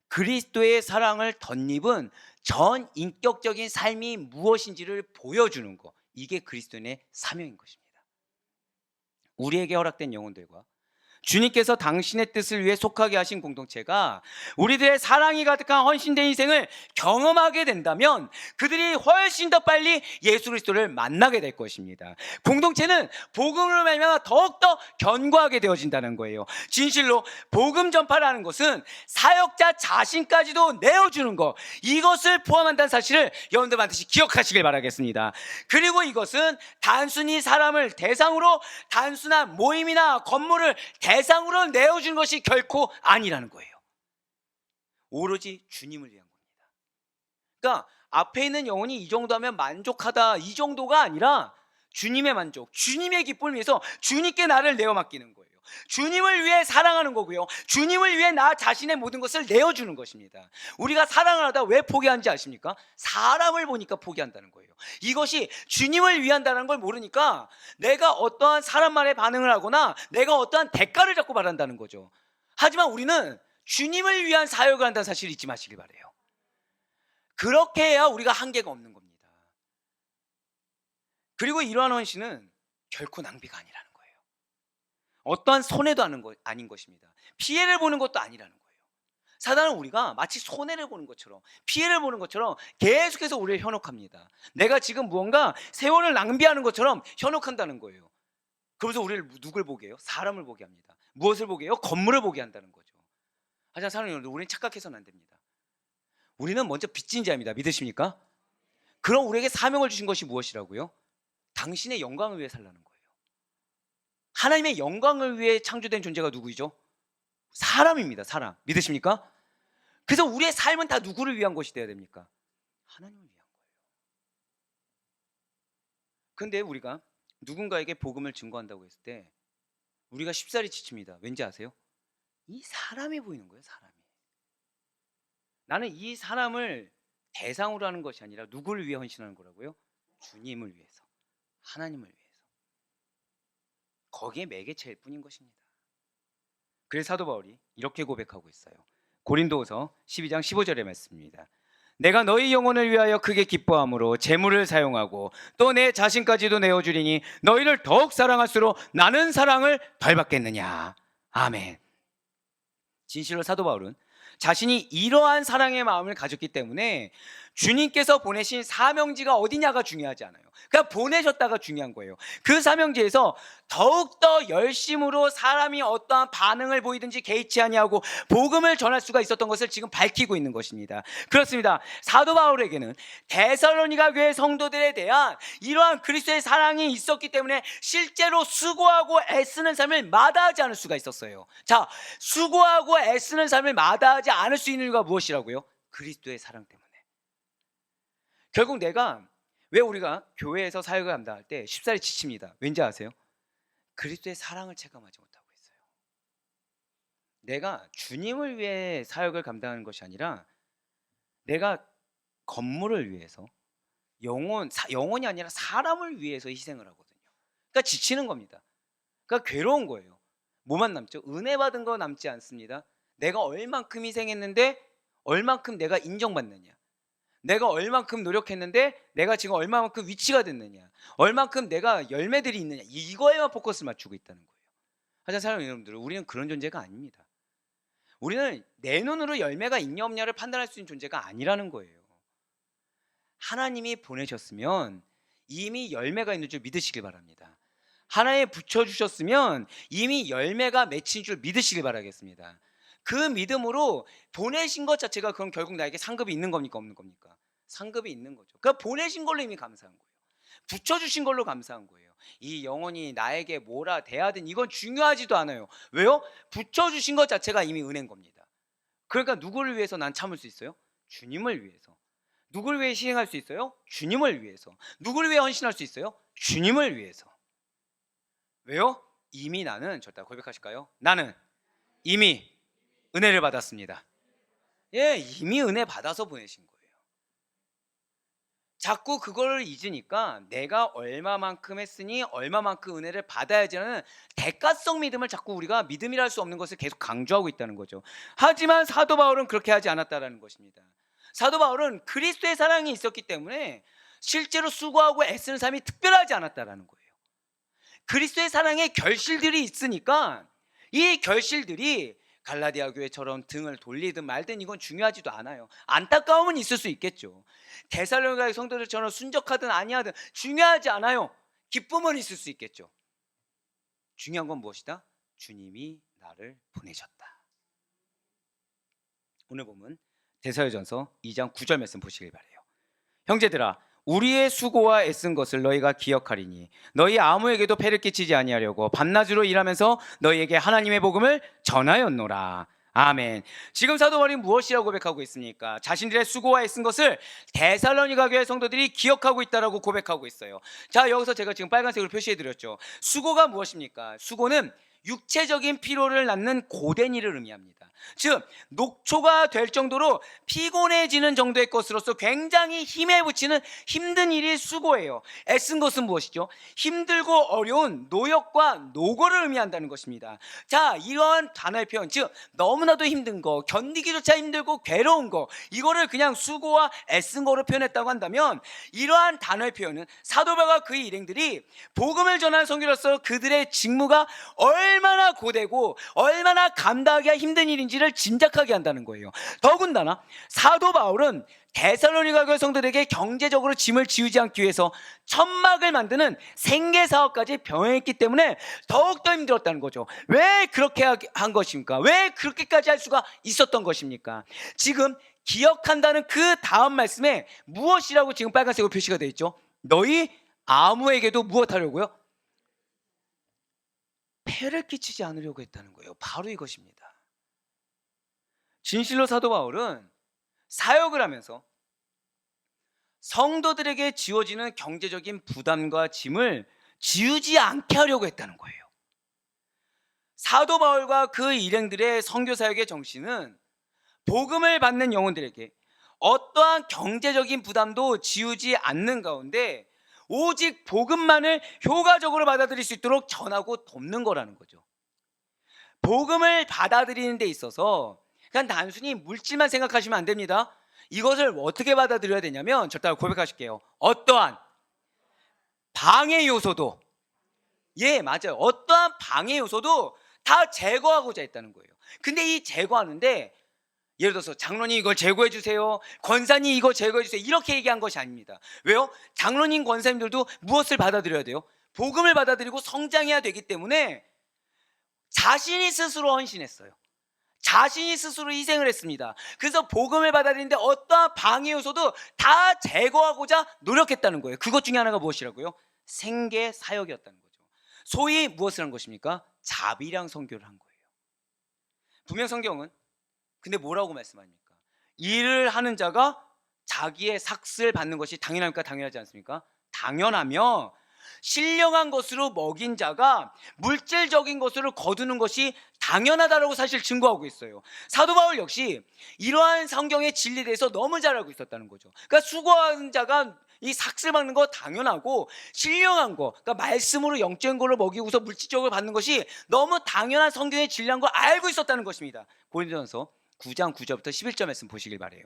그리스도의 사랑을 덧입은 전 인격적인 삶이 무엇인지를 보여주는 것, 이게 그리스도인의 사명인 것입니다. 우리에게 허락된 영혼들과 주님께서 당신의 뜻을 위해 속하게 하신 공동체가 우리들의 사랑이 가득한 헌신된 인생을 경험하게 된다면 그들이 훨씬 더 빨리 예수 그리스도를 만나게 될 것입니다. 공동체는 복음으로 말미암아 더욱더 견고하게 되어진다는 거예요. 진실로 복음 전파라는 것은 사역자 자신까지도 내어주는 것, 이것을 포함한다는 사실을 여러분들 반드시 기억하시길 바라겠습니다. 그리고 이것은 단순히 사람을 대상으로 단순한 모임이나 건물을 대상으로 내어주는 것이 결코 아니라는 거예요. 오로지 주님을 위한 겁니다. 그러니까 앞에 있는 영혼이 이 정도 하면 만족하다, 이 정도가 아니라 주님의 만족, 주님의 기쁨을 위해서 주님께 나를 내어 맡기는 거예요. 주님을 위해 사랑하는 거고요, 주님을 위해 나 자신의 모든 것을 내어주는 것입니다. 우리가 사랑을 하다 왜 포기하는지 아십니까? 사람을 보니까 포기한다는 거예요. 이것이 주님을 위한다는 걸 모르니까 내가 어떠한 사람 말에 반응을 하거나 내가 어떠한 대가를 자꾸 바란다는 거죠. 하지만 우리는 주님을 위한 사역을 한다는 사실을 잊지 마시길 바라요. 그렇게 해야 우리가 한계가 없는 겁니다. 그리고 이러한 헌신은 결코 낭비가 아니라는 거예요. 어떠한 손해도 아닌 것입니다. 피해를 보는 것도 아니라는 거예요. 사단은 우리가 마치 손해를 보는 것처럼, 피해를 보는 것처럼 계속해서 우리를 현혹합니다. 내가 지금 무언가 세월을 낭비하는 것처럼 현혹한다는 거예요. 그러면서 우리를 누굴 보게 해요? 사람을 보게 합니다. 무엇을 보게 해요? 건물을 보게 한다는 거죠. 하지만 사랑하는 여러분, 우리는 착각해서는 안 됩니다. 우리는 먼저 빚진 자입니다. 믿으십니까? 그럼 우리에게 사명을 주신 것이 무엇이라고요? 당신의 영광을 위해 살라는 거예요. 하나님의 영광을 위해 창조된 존재가 누구이죠? 사람입니다. 사람. 믿으십니까? 그래서 우리의 삶은 다 누구를 위한 것이 되어야 됩니까? 하나님을 위한 거예요. 그런데 우리가 누군가에게 복음을 증거한다고 했을 때 우리가 쉽사리 지칩니다. 왠지 아세요? 이 사람이 보이는 거예요. 사람이. 나는 이 사람을 대상으로 하는 것이 아니라 누구를 위해 헌신하는 거라고요? 주님을 위해서, 하나님을 위해서. 거기에 매개체일 뿐인 것입니다. 그래서 사도 바울이 이렇게 고백하고 있어요. 고린도후서 12장 15절의 말씀입니다. 내가 너희 영혼을 위하여 크게 기뻐함으로 재물을 사용하고 또 내 자신까지도 내어주리니 너희를 더욱 사랑할수록 나는 사랑을 덜 받겠느냐. 아멘. 진실로 사도 바울은 자신이 이러한 사랑의 마음을 가졌기 때문에 주님께서 보내신 사명지가 어디냐가 중요하지 않아요. 그냥 보내셨다가 중요한 거예요. 그 사명지에서 더욱더 열심으로 사람이 어떠한 반응을 보이든지 개의치 아니하고 복음을 전할 수가 있었던 것을 지금 밝히고 있는 것입니다. 그렇습니다. 사도 바울에게는 데살로니가 교회 성도들에 대한 이러한 그리스도의 사랑이 있었기 때문에 실제로 수고하고 애쓰는 삶을 마다하지 않을 수가 있었어요. 자, 수고하고 애쓰는 삶을 마다하지 않을 수 있는 이유가 무엇이라고요? 그리스도의 사랑 때문에. 결국 왜 우리가 교회에서 사역을 감당할 때 쉽사리 지칩니다. 왠지 아세요? 그리스도의 사랑을 체감하지 못하고 있어요. 내가 주님을 위해 사역을 감당하는 것이 아니라 내가 건물을 위해서 영혼이 아니라 사람을 위해서 희생을 하거든요. 그러니까 지치는 겁니다. 그러니까 괴로운 거예요. 뭐만 남죠? 은혜 받은 거 남지 않습니다. 내가 얼만큼 희생했는데 얼만큼 내가 인정받느냐, 내가 얼만큼 노력했는데 내가 지금 얼마만큼 위치가 됐느냐, 얼만큼 내가 열매들이 있느냐, 이거에만 포커스를 맞추고 있다는 거예요. 하지만 사랑하는 여러분들, 우리는 그런 존재가 아닙니다. 우리는 내 눈으로 열매가 있냐 없냐를 판단할 수 있는 존재가 아니라는 거예요. 하나님이 보내셨으면 이미 열매가 있는 줄 믿으시길 바랍니다. 하나에 붙여주셨으면 이미 열매가 맺힌 줄 믿으시길 바라겠습니다. 그 믿음으로 보내신 것 자체가 그럼 결국 나에게 상급이 있는 겁니까 없는 겁니까? 상급이 있는 거죠. 그러니까 보내신 걸로 이미 감사한 거예요. 붙여주신 걸로 감사한 거예요. 이 영혼이 나에게 뭐라 대하든 이건 중요하지도 않아요. 왜요? 붙여주신 것 자체가 이미 은혜인 겁니다. 그러니까 누구를 위해서 난 참을 수 있어요? 주님을 위해서. 누구를 위해 희생할 수 있어요? 주님을 위해서. 누구를 위해 헌신할 수 있어요? 주님을 위해서. 왜요? 이미 나는, 저다 고백하실까요? 나는 이미 은혜를 받았습니다. 예, 이미 은혜 받아서 보내신 거예요. 자꾸 그걸 잊으니까 내가 얼마만큼 했으니 얼마만큼 은혜를 받아야지 하는 대가성 믿음을 자꾸 우리가 믿음이라 할 수 없는 것을 계속 강조하고 있다는 거죠. 하지만 사도 바울은 그렇게 하지 않았다는 것입니다. 사도 바울은 그리스도의 사랑이 있었기 때문에 실제로 수고하고 애쓰는 삶이 특별하지 않았다는 거예요. 그리스도의 사랑의 결실들이 있으니까 이 결실들이 갈라디아 교회처럼 등을 돌리든 말든 이건 중요하지도 않아요. 안타까움은 있을 수 있겠죠. 데살로니가 성도들처럼 순적하든 아니하든 중요하지 않아요. 기쁨은 있을 수 있겠죠. 중요한 건 무엇이다? 주님이 나를 보내셨다. 오늘 보면 데살로전서 2장 9절 말씀 보시길 바라요. 형제들아, 우리의 수고와 애쓴 것을 너희가 기억하리니 너희 아무에게도 폐를 끼치지 아니하려고 밤낮으로 일하면서 너희에게 하나님의 복음을 전하였노라. 아멘. 지금 사도 바울이 무엇이라고 고백하고 있습니까? 자신들의 수고와 애쓴 것을 데살로니가 교회 성도들이 기억하고 있다라고 고백하고 있어요. 자, 여기서 제가 지금 빨간색으로 표시해 드렸죠. 수고가 무엇입니까? 수고는 육체적인 피로를 낳는 고된 일을 의미합니다. 즉 녹초가 될 정도로 피곤해지는 정도의 것으로서 굉장히 힘에 부치는 힘든 일이 수고예요. 애쓴 것은 무엇이죠? 힘들고 어려운 노역과 노고를 의미한다는 것입니다. 자, 이러한 단어의 표현, 즉 너무나도 힘든 거, 견디기조차 힘들고 괴로운 거, 이거를 그냥 수고와 애쓴 거로 표현했다고 한다면, 이러한 단어의 표현은 사도 바울과 그의 일행들이 복음을 전하는 선교로서 그들의 직무가 얼마나 고되고 얼마나 감당하기가 힘든 일인지를 짐작하게 한다는 거예요. 더군다나 사도 바울은 데살로니가 교회 성도들에게 경제적으로 짐을 지우지 않기 위해서 천막을 만드는 생계사업까지 병행했기 때문에 더욱더 힘들었다는 거죠. 왜 그렇게 한 것입니까? 왜 그렇게까지 할 수가 있었던 것입니까? 지금 기억한다는 그 다음 말씀에 무엇이라고 지금 빨간색으로 표시가 되어 있죠? 너희 아무에게도 무엇하려고요? 폐를 끼치지 않으려고 했다는 거예요. 바로 이것입니다. 진실로 사도 바울은 사역을 하면서 성도들에게 지워지는 경제적인 부담과 짐을 지우지 않게 하려고 했다는 거예요. 사도 바울과 그 일행들의 선교 사역의 정신은 복음을 받는 영혼들에게 어떠한 경제적인 부담도 지우지 않는 가운데 오직 복음만을 효과적으로 받아들일 수 있도록 전하고 돕는 거라는 거죠. 복음을 받아들이는 데 있어서 그냥 단순히 물질만 생각하시면 안 됩니다. 이것을 어떻게 받아들여야 되냐면, 저 따라 고백하실게요. 어떠한 방해 요소도, 맞아요. 어떠한 방해 요소도 다 제거하고자 했다는 거예요. 근데 이 제거하는데, 예를 들어서 장로님 이걸 제거해 주세요, 권사님 이거 제거해 주세요, 이렇게 얘기한 것이 아닙니다. 왜요? 장로님, 권사님들도 무엇을 받아들여야 돼요? 복음을 받아들이고 성장해야 되기 때문에 자신이 스스로 헌신했어요. 자신이 스스로 희생을 했습니다. 그래서 복음을 받아들이는데 어떠한 방해 요소도 다 제거하고자 노력했다는 거예요. 그것 중에 하나가 무엇이라고요? 생계 사역이었다는 거죠. 소위 무엇을 한 것입니까? 자비량 선교를 한 거예요. 분명 성경은 근데 뭐라고 말씀합니까? 일을 하는 자가 자기의 삭슬 받는 것이 당연합니까? 당연하지 않습니까? 당연하며 신령한 것으로 먹인 자가 물질적인 것으로 거두는 것이 당연하다라고 사실 증거하고 있어요. 사도 바울 역시 이러한 성경의 진리에 대해서 너무 잘 알고 있었다는 거죠. 그러니까 수고하는 자가 이 삭슬 받는 거 당연하고, 신령한 거, 그러니까 말씀으로 영적인 걸로 먹이고서 물질적으로 받는 것이 너무 당연한 성경의 진리인 걸 알고 있었다는 것입니다. 고린도전서 9장 9절부터 11절 말씀 보시길 바래요.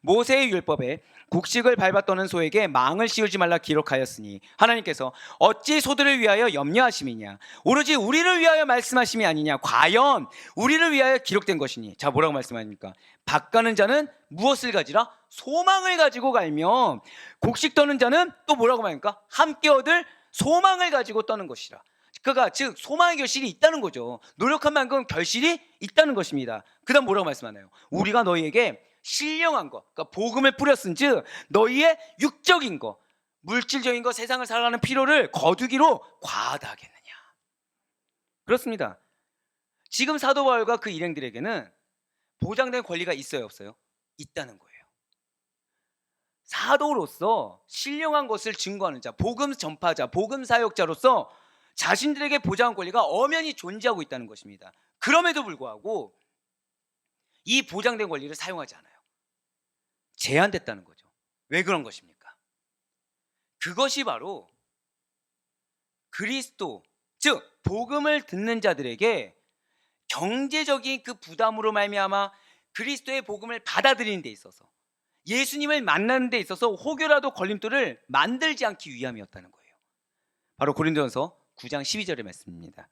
모세의 율법에 곡식을 밟아 떠는 소에게 망을 씌우지 말라 기록하였으니 하나님께서 어찌 소들을 위하여 염려하심이냐, 오로지 우리를 위하여 말씀하심이 아니냐, 과연 우리를 위하여 기록된 것이니. 자, 뭐라고 말씀하십니까? 밭 가는 자는 무엇을 가지라? 소망을 가지고 갈며, 곡식 떠는 자는 또 뭐라고 말합니까? 함께 얻을 소망을 가지고 떠는 것이라. 그가 즉 소망의 결실이 있다는 거죠. 노력한 만큼 결실이 있다는 것입니다. 그 다음 뭐라고 말씀하나요? 우리가 너희에게 신령한 것, 그러니까 복음을 뿌렸은즉 너희의 육적인 것, 물질적인 것, 세상을 살아가는 필요를 거두기로 과하다 하겠느냐. 그렇습니다. 지금 사도 바울과 그 일행들에게는 보장된 권리가 있어요, 없어요? 있다는 거예요. 사도로서 신령한 것을 증거하는 자, 복음 전파자, 복음 사역자로서 자신들에게 보장한 권리가 엄연히 존재하고 있다는 것입니다. 그럼에도 불구하고 이 보장된 권리를 사용하지 않아요. 제한됐다는 거죠. 왜 그런 것입니까? 그것이 바로 그리스도, 즉 복음을 듣는 자들에게 경제적인 그 부담으로 말미암아 그리스도의 복음을 받아들이는 데 있어서, 예수님을 만나는 데 있어서 혹여라도 걸림돌을 만들지 않기 위함이었다는 거예요. 바로 고린도전서 9장 12절의 말씀입니다.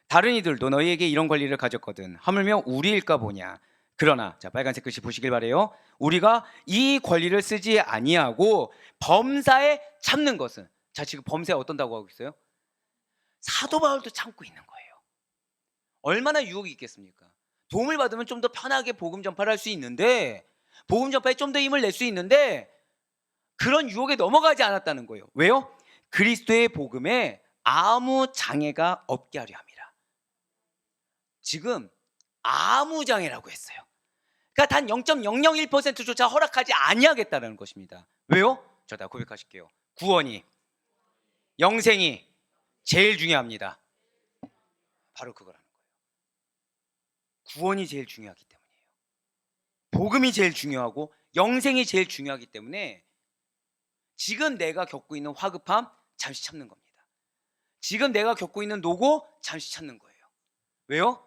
다른 이들도 너희에게 이런 권리를 가졌거든 하물며 우리일까 보냐. 그러나, 자, 빨간색 글씨 보시길 바래요. 우리가 이 권리를 쓰지 아니하고 범사에 참는 것은, 자, 지금 범사에 어떤다고 하고 있어요? 사도 바울도 참고 있는 거예요. 얼마나 유혹이 있겠습니까? 도움을 받으면 좀 더 편하게 복음 전파를 할 수 있는데, 복음 전파에 좀 더 힘을 낼 수 있는데, 그런 유혹에 넘어가지 않았다는 거예요. 왜요? 그리스도의 복음에 아무 장애가 없게 하려 함이라. 지금 아무 장애라고 했어요. 그러니까 단 0.001%조차 허락하지 아니하겠다는 것입니다. 왜요? 저 다 고백하실게요. 구원이, 영생이 제일 중요합니다. 바로 그거라는 거예요. 구원이 제일 중요하기 때문이에요. 복음이 제일 중요하고 영생이 제일 중요하기 때문에 지금 내가 겪고 있는 화급함 잠시 참는 겁니다. 지금 내가 겪고 있는 노고 잠시 참는 거예요. 왜요?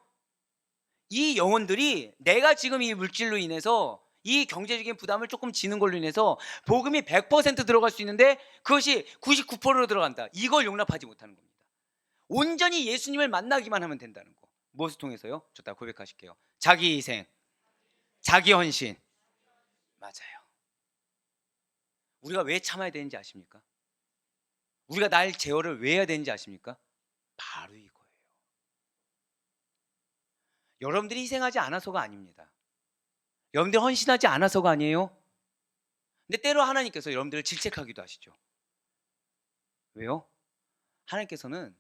이 영혼들이 내가 지금 이 물질로 인해서 이 경제적인 부담을 조금 지는 걸로 인해서 복음이 100% 들어갈 수 있는데 그것이 99%로 들어간다. 이걸 용납하지 못하는 겁니다. 온전히 예수님을 만나기만 하면 된다는 거. 무엇을 통해서요? 저 다 고백하실게요. 자기 희생, 자기 헌신. 맞아요. 우리가 왜 참아야 되는지 아십니까? 우리가 날 제어를 왜 해야 되는지 아십니까? 바로 이거예요. 여러분들이 희생하지 않아서가 아닙니다. 여러분들이 헌신하지 않아서가 아니에요. 근데 때로 하나님께서 여러분들을 질책하기도 하시죠. 왜요? 하나님께서는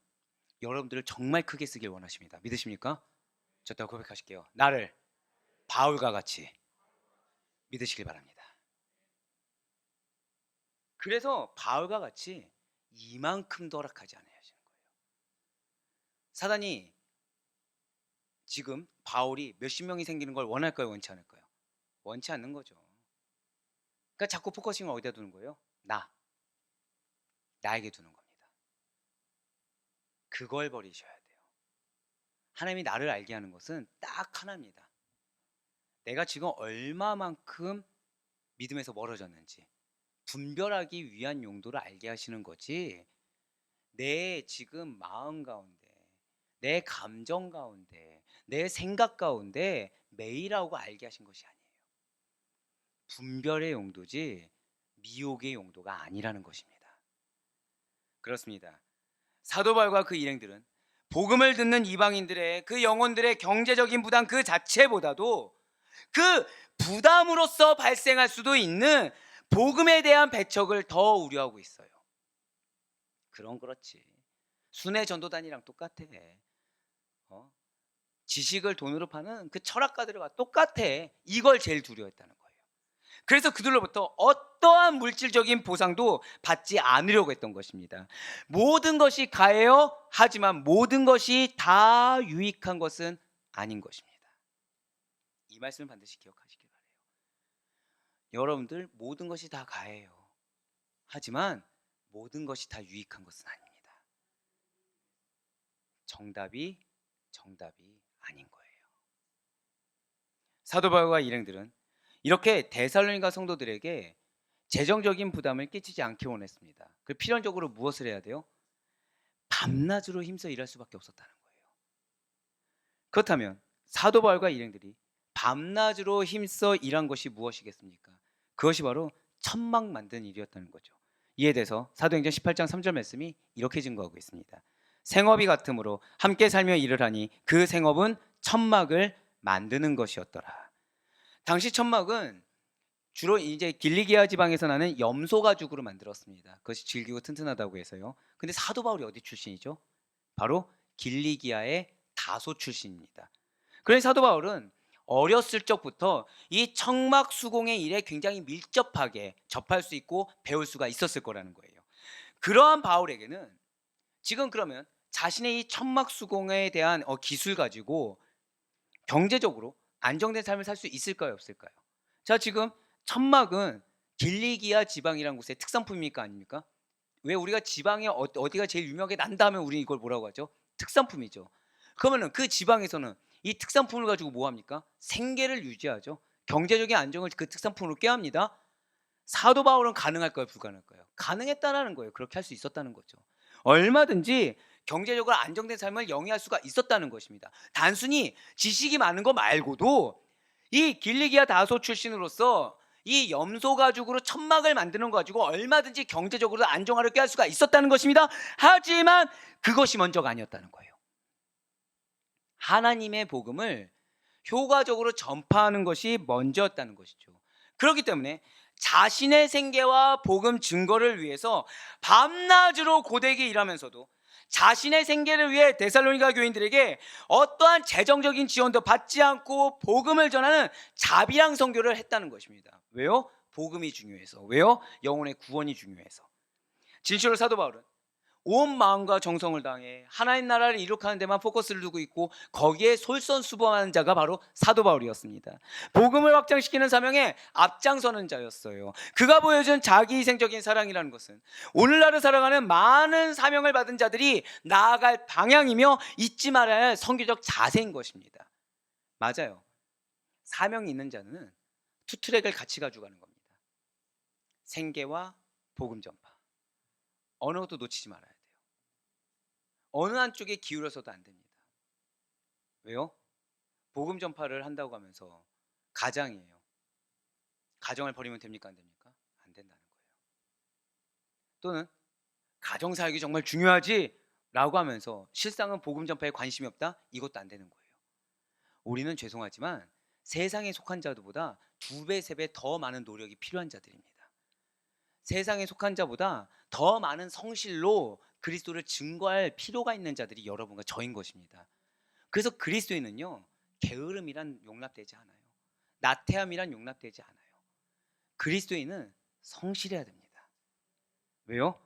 여러분들을 정말 크게 쓰길 원하십니다. 믿으십니까? 저 또 고백하실게요. 나를 바울과 같이 믿으시길 바랍니다. 그래서 바울과 같이 이만큼도 허락하지 않아야 하시는 거예요. 사단이 지금 바울이 몇십 명이 생기는 걸 원할까요? 원치 않을까요? 원치 않는 거죠. 그러니까 자꾸 포커싱을 어디다 두는 거예요? 나에게 두는 겁니다. 그걸 버리셔야 돼요. 하나님이 나를 알게 하는 것은 딱 하나입니다. 내가 지금 얼마만큼 믿음에서 멀어졌는지 분별하기 위한 용도를 알게 하시는 거지, 내 지금 마음 가운데, 내 감정 가운데, 내 생각 가운데 매일하고 알게 하신 것이 아니에요. 분별의 용도지 미혹의 용도가 아니라는 것입니다. 그렇습니다. 사도 바울과 그 일행들은 복음을 듣는 이방인들의 그 영혼들의 경제적인 부담 그 자체보다도 그 부담으로서 발생할 수도 있는 복음에 대한 배척을 더 우려하고 있어요. 그럼 그렇지. 순회 전도단이랑 똑같아. 지식을 돈으로 파는 그 철학가들과 똑같아. 이걸 제일 두려워했다는 거예요. 그래서 그들로부터 어떠한 물질적인 보상도 받지 않으려고 했던 것입니다. 모든 것이 가해요. 하지만 모든 것이 다 유익한 것은 아닌 것입니다. 이 말씀을 반드시 기억하시길 바라요. 여러분들 모든 것이 다 가해요. 하지만 모든 것이 다 유익한 것은 아닙니다. 정답이 아닌 거예요. 사도 바울과 일행들은 이렇게 데살로니가 성도들에게 재정적인 부담을 끼치지 않게 원했습니다. 그 필연적으로 무엇을 해야 돼요? 밤낮으로 힘써 일할 수밖에 없었다는 거예요. 그렇다면 사도 바울과 일행들이 밤낮으로 힘써 일한 것이 무엇이겠습니까? 그것이 바로 천막 만든 일이었다는 거죠. 이에 대해서 사도행전 18장 3절 말씀이 이렇게 증거하고 있습니다. 생업이 같으므로 함께 살며 일을 하니 그 생업은 천막을 만드는 것이었더라. 당시 천막은 주로 이제 길리기아 지방에서 나는 염소 가죽으로 만들었습니다. 그것이 질기고 튼튼하다고 해서요. 근데 사도 바울이 어디 출신이죠? 바로 길리기아의 다소 출신입니다. 그래서 사도 바울은 어렸을 적부터 이 청막 수공의 일에 굉장히 밀접하게 접할 수 있고 배울 수가 있었을 거라는 거예요. 그러한 바울에게는 지금 그러면 자신의 이 천막 수공에 대한 기술 가지고 경제적으로 안정된 삶을 살 수 있을까요? 없을까요? 자, 지금 천막은 길리기아 지방이라는 곳의 특산품입니까? 아닙니까? 왜 우리가 지방에 어디가 제일 유명하게 난다 하면 우리 이걸 뭐라고 하죠? 특산품이죠. 그러면은 그 지방에서는 이 특산품을 가지고 뭐 합니까? 생계를 유지하죠. 경제적인 안정을 그 특산품으로 꾀합니다. 사도 바울은 가능할까요? 불가능할까요? 가능했다라는 거예요. 그렇게 할 수 있었다는 거죠. 얼마든지 경제적으로 안정된 삶을 영위할 수가 있었다는 것입니다. 단순히 지식이 많은 거 말고도 이 길리기아 다소 출신으로서 이 염소 가죽으로 천막을 만드는 거 가지고 얼마든지 경제적으로 안정화를 꾀할 수가 있었다는 것입니다. 하지만 그것이 먼저가 아니었다는 거예요. 하나님의 복음을 효과적으로 전파하는 것이 먼저였다는 것이죠. 그렇기 때문에 자신의 생계와 복음 증거를 위해서 밤낮으로 고되게 일하면서도 자신의 생계를 위해 데살로니가 교인들에게 어떠한 재정적인 지원도 받지 않고 복음을 전하는 자비랑 선교를 했다는 것입니다. 왜요? 복음이 중요해서. 왜요? 영혼의 구원이 중요해서. 진실로 사도 바울은 온 마음과 정성을 다해 하나님 나라를 이룩하는 데만 포커스를 두고 있고 거기에 솔선수범하는 자가 바로 사도 바울이었습니다. 복음을 확장시키는 사명에 앞장서는 자였어요. 그가 보여준 자기희생적인 사랑이라는 것은 오늘날을 살아가는 많은 사명을 받은 자들이 나아갈 방향이며 잊지 말아야 할 선교적 자세인 것입니다. 맞아요. 사명이 있는 자는 투트랙을 같이 가지고 가는 겁니다. 생계와 복음 전파. 어느 것도 놓치지 말아야 돼요. 어느 한쪽에 기울여서도 안 됩니다. 왜요? 복음 전파를 한다고 하면서 가장이에요. 가정을 버리면 됩니까? 안 됩니까? 안 된다는 거예요. 또는 가정 사역이 정말 중요하지 라고 하면서 실상은 복음 전파에 관심이 없다? 이것도 안 되는 거예요. 우리는 죄송하지만 세상에 속한 자들보다 2배, 3배 더 많은 노력이 필요한 자들입니다. 세상에 속한 자보다 더 많은 성실로 그리스도를 증거할 필요가 있는 자들이 여러분과 저인 것입니다. 그래서 그리스도인은요, 게으름이란 용납되지 않아요. 나태함이란 용납되지 않아요. 그리스도인은 성실해야 됩니다. 왜요?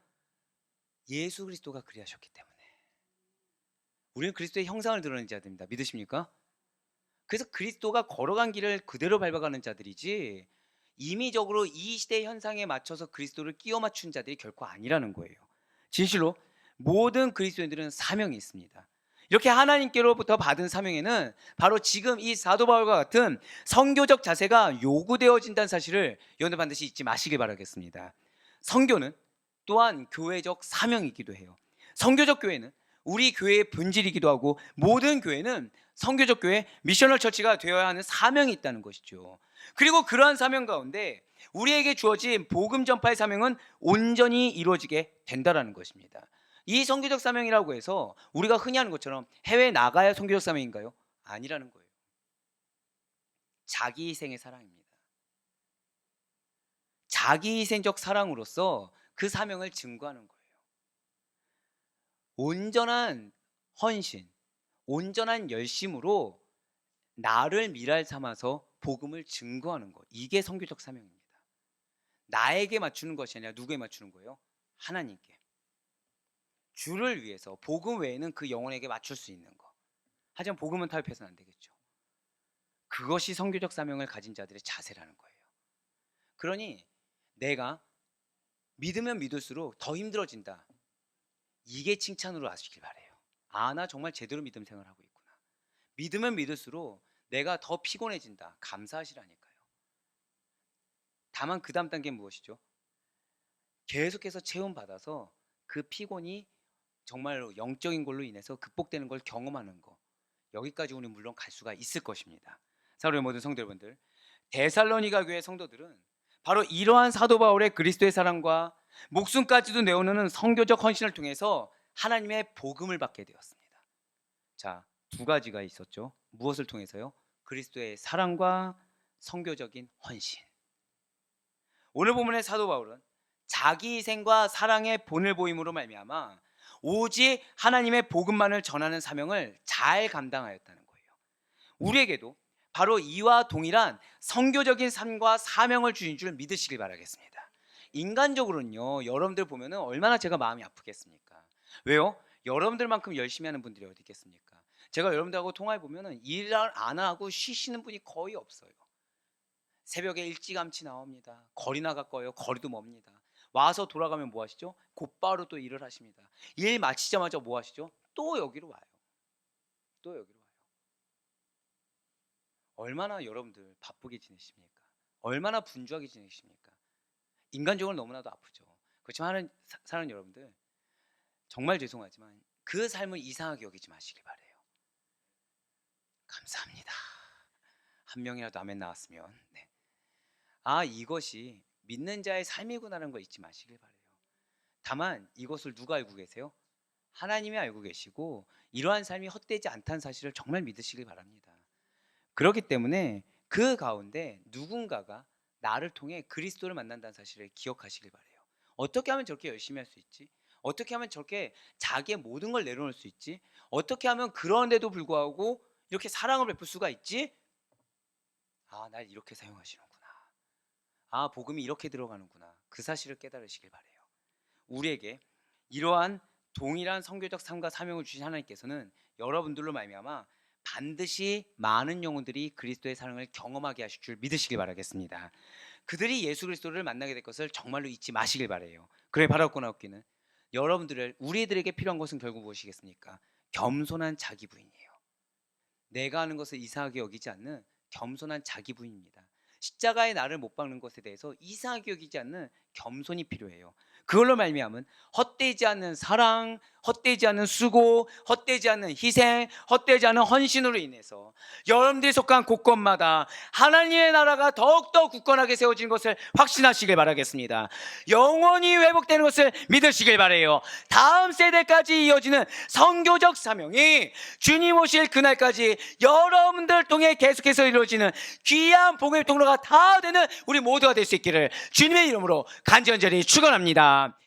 예수 그리스도가 그리하셨기 때문에. 우리는 그리스도의 형상을 드러내는 자들입니다. 믿으십니까? 그래서 그리스도가 걸어간 길을 그대로 밟아가는 자들이지 임의적으로 이 시대의 현상에 맞춰서 그리스도를 끼워 맞춘 자들이 결코 아니라는 거예요. 진실로 모든 그리스도인들은 사명이 있습니다. 이렇게 하나님께로부터 받은 사명에는 바로 지금 이 사도 바울과 같은 선교적 자세가 요구되어진다는 사실을 여러분 반드시 잊지 마시길 바라겠습니다. 선교는 또한 교회적 사명이기도 해요. 선교적 교회는 우리 교회의 본질이기도 하고 모든 교회는 선교적 교회 미셔널 처치가 되어야 하는 사명이 있다는 것이죠. 그리고 그러한 사명 가운데 우리에게 주어진 복음 전파의 사명은 온전히 이루어지게 된다는 것입니다. 이 선교적 사명이라고 해서 우리가 흔히 하는 것처럼 해외에 나가야 선교적 사명인가요? 아니라는 거예요. 자기희생의 사랑입니다. 자기희생적 사랑으로서 그 사명을 증거하는 거예요. 온전한 헌신, 온전한 열심으로 나를 미랄 삼아서 복음을 증거하는 것. 이게 선교적 사명입니다. 나에게 맞추는 것이 아니라 누구에 맞추는 거예요? 하나님께. 주를 위해서 복음 외에는 그 영혼에게 맞출 수 있는 것. 하지만 복음은 타협해서는 안 되겠죠. 그것이 선교적 사명을 가진 자들의 자세라는 거예요. 그러니 내가 믿으면 믿을수록 더 힘들어진다. 이게 칭찬으로 아시길 바래요. 아, 나 정말 제대로 믿음 생활하고 있구나. 믿으면 믿을수록 내가 더 피곤해진다. 감사하시라니까요. 다만 그 다음 단계는 무엇이죠? 계속해서 체험받아서 그 피곤이 정말로 영적인 걸로 인해서 극복되는 걸 경험하는 거. 여기까지 우리 물론 갈 수가 있을 것입니다. 사랑하는 모든 성도 여러분들, 데살로니가 교회 성도들은 바로 이러한 사도 바울의 그리스도의 사랑과 목숨까지도 내어놓는 선교적 헌신을 통해서 하나님의 복음을 받게 되었습니다. 자, 2가지가 있었죠. 무엇을 통해서요? 그리스도의 사랑과 선교적인 헌신. 오늘 본문의 사도 바울은 자기 희생과 사랑의 본을 보임으로 말미암아 오직 하나님의 복음만을 전하는 사명을 잘 감당하였다는 거예요. 우리에게도 바로 이와 동일한 선교적인 삶과 사명을 주신 줄 믿으시길 바라겠습니다. 인간적으로는요, 여러분들 보면은 얼마나 제가 마음이 아프겠습니까? 왜요? 여러분들만큼 열심히 하는 분들이 어디 있겠습니까? 제가 여러분들하고 통화해 보면은 일 안 하고 쉬시는 분이 거의 없어요. 새벽에 일찌감치 나옵니다. 거리나 가까워요. 거리도 멉니다. 와서 돌아가면 뭐 하시죠? 곧바로 또 일을 하십니다. 일 마치자마자 뭐 하시죠? 또 여기로 와요. 또 여기로 와요. 얼마나 여러분들 바쁘게 지내십니까? 얼마나 분주하게 지내십니까? 인간적으로 너무나도 아프죠. 그렇지만 사는 여러분들, 정말 죄송하지만 그 삶을 이상하게 여기지 마시길 바래요. 감사합니다. 한 명이라도 아멘 나왔으면. 네. 아, 이것이 믿는 자의 삶이구나라는 걸 잊지 마시길 바래요. 다만 이것을 누가 알고 계세요? 하나님이 알고 계시고 이러한 삶이 헛되지 않다는 사실을 정말 믿으시길 바랍니다. 그렇기 때문에 그 가운데 누군가가 나를 통해 그리스도를 만난다는 사실을 기억하시길 바래요. 어떻게 하면 저렇게 열심히 할 수 있지? 어떻게 하면 저렇게 자기의 모든 걸 내려놓을 수 있지? 어떻게 하면 그런데도 불구하고 이렇게 사랑을 베풀 수가 있지? 아, 날 이렇게 사용하시는구나. 아, 복음이 이렇게 들어가는구나. 그 사실을 깨달으시길 바래요. 우리에게 이러한 동일한 선교적 삶과 사명을 주신 하나님께서는 여러분들로 말미암아 반드시 많은 영혼들이 그리스도의 사랑을 경험하게 하실 줄 믿으시길 바라겠습니다. 그들이 예수 그리스도를 만나게 될 것을 정말로 잊지 마시길 바라요. 그래 바라고 나옵기는 여러분들을 우리들에게 필요한 것은 결국 무엇이겠습니까? 겸손한 자기 부인이에요. 내가 하는 것을 이상하게 여기지 않는 겸손한 자기 부인입니다. 십자가에 나를 못 박는 것에 대해서 이상하게 여기지 않는 겸손이 필요해요. 그걸로 말미암은 헛되지 않는 사랑, 헛되지 않는 수고, 헛되지 않는 희생, 헛되지 않은 헌신으로 인해서 여러분들이 속한 곳곳마다 하나님의 나라가 더욱더 굳건하게 세워지는 것을 확신하시길 바라겠습니다. 영원히 회복되는 것을 믿으시길 바라요. 다음 세대까지 이어지는 선교적 사명이 주님 오실 그날까지 여러분들을 통해 계속해서 이루어지는 귀한 복음의 통로가 다 되는 우리 모두가 될 수 있기를 주님의 이름으로 간절히 축원합니다.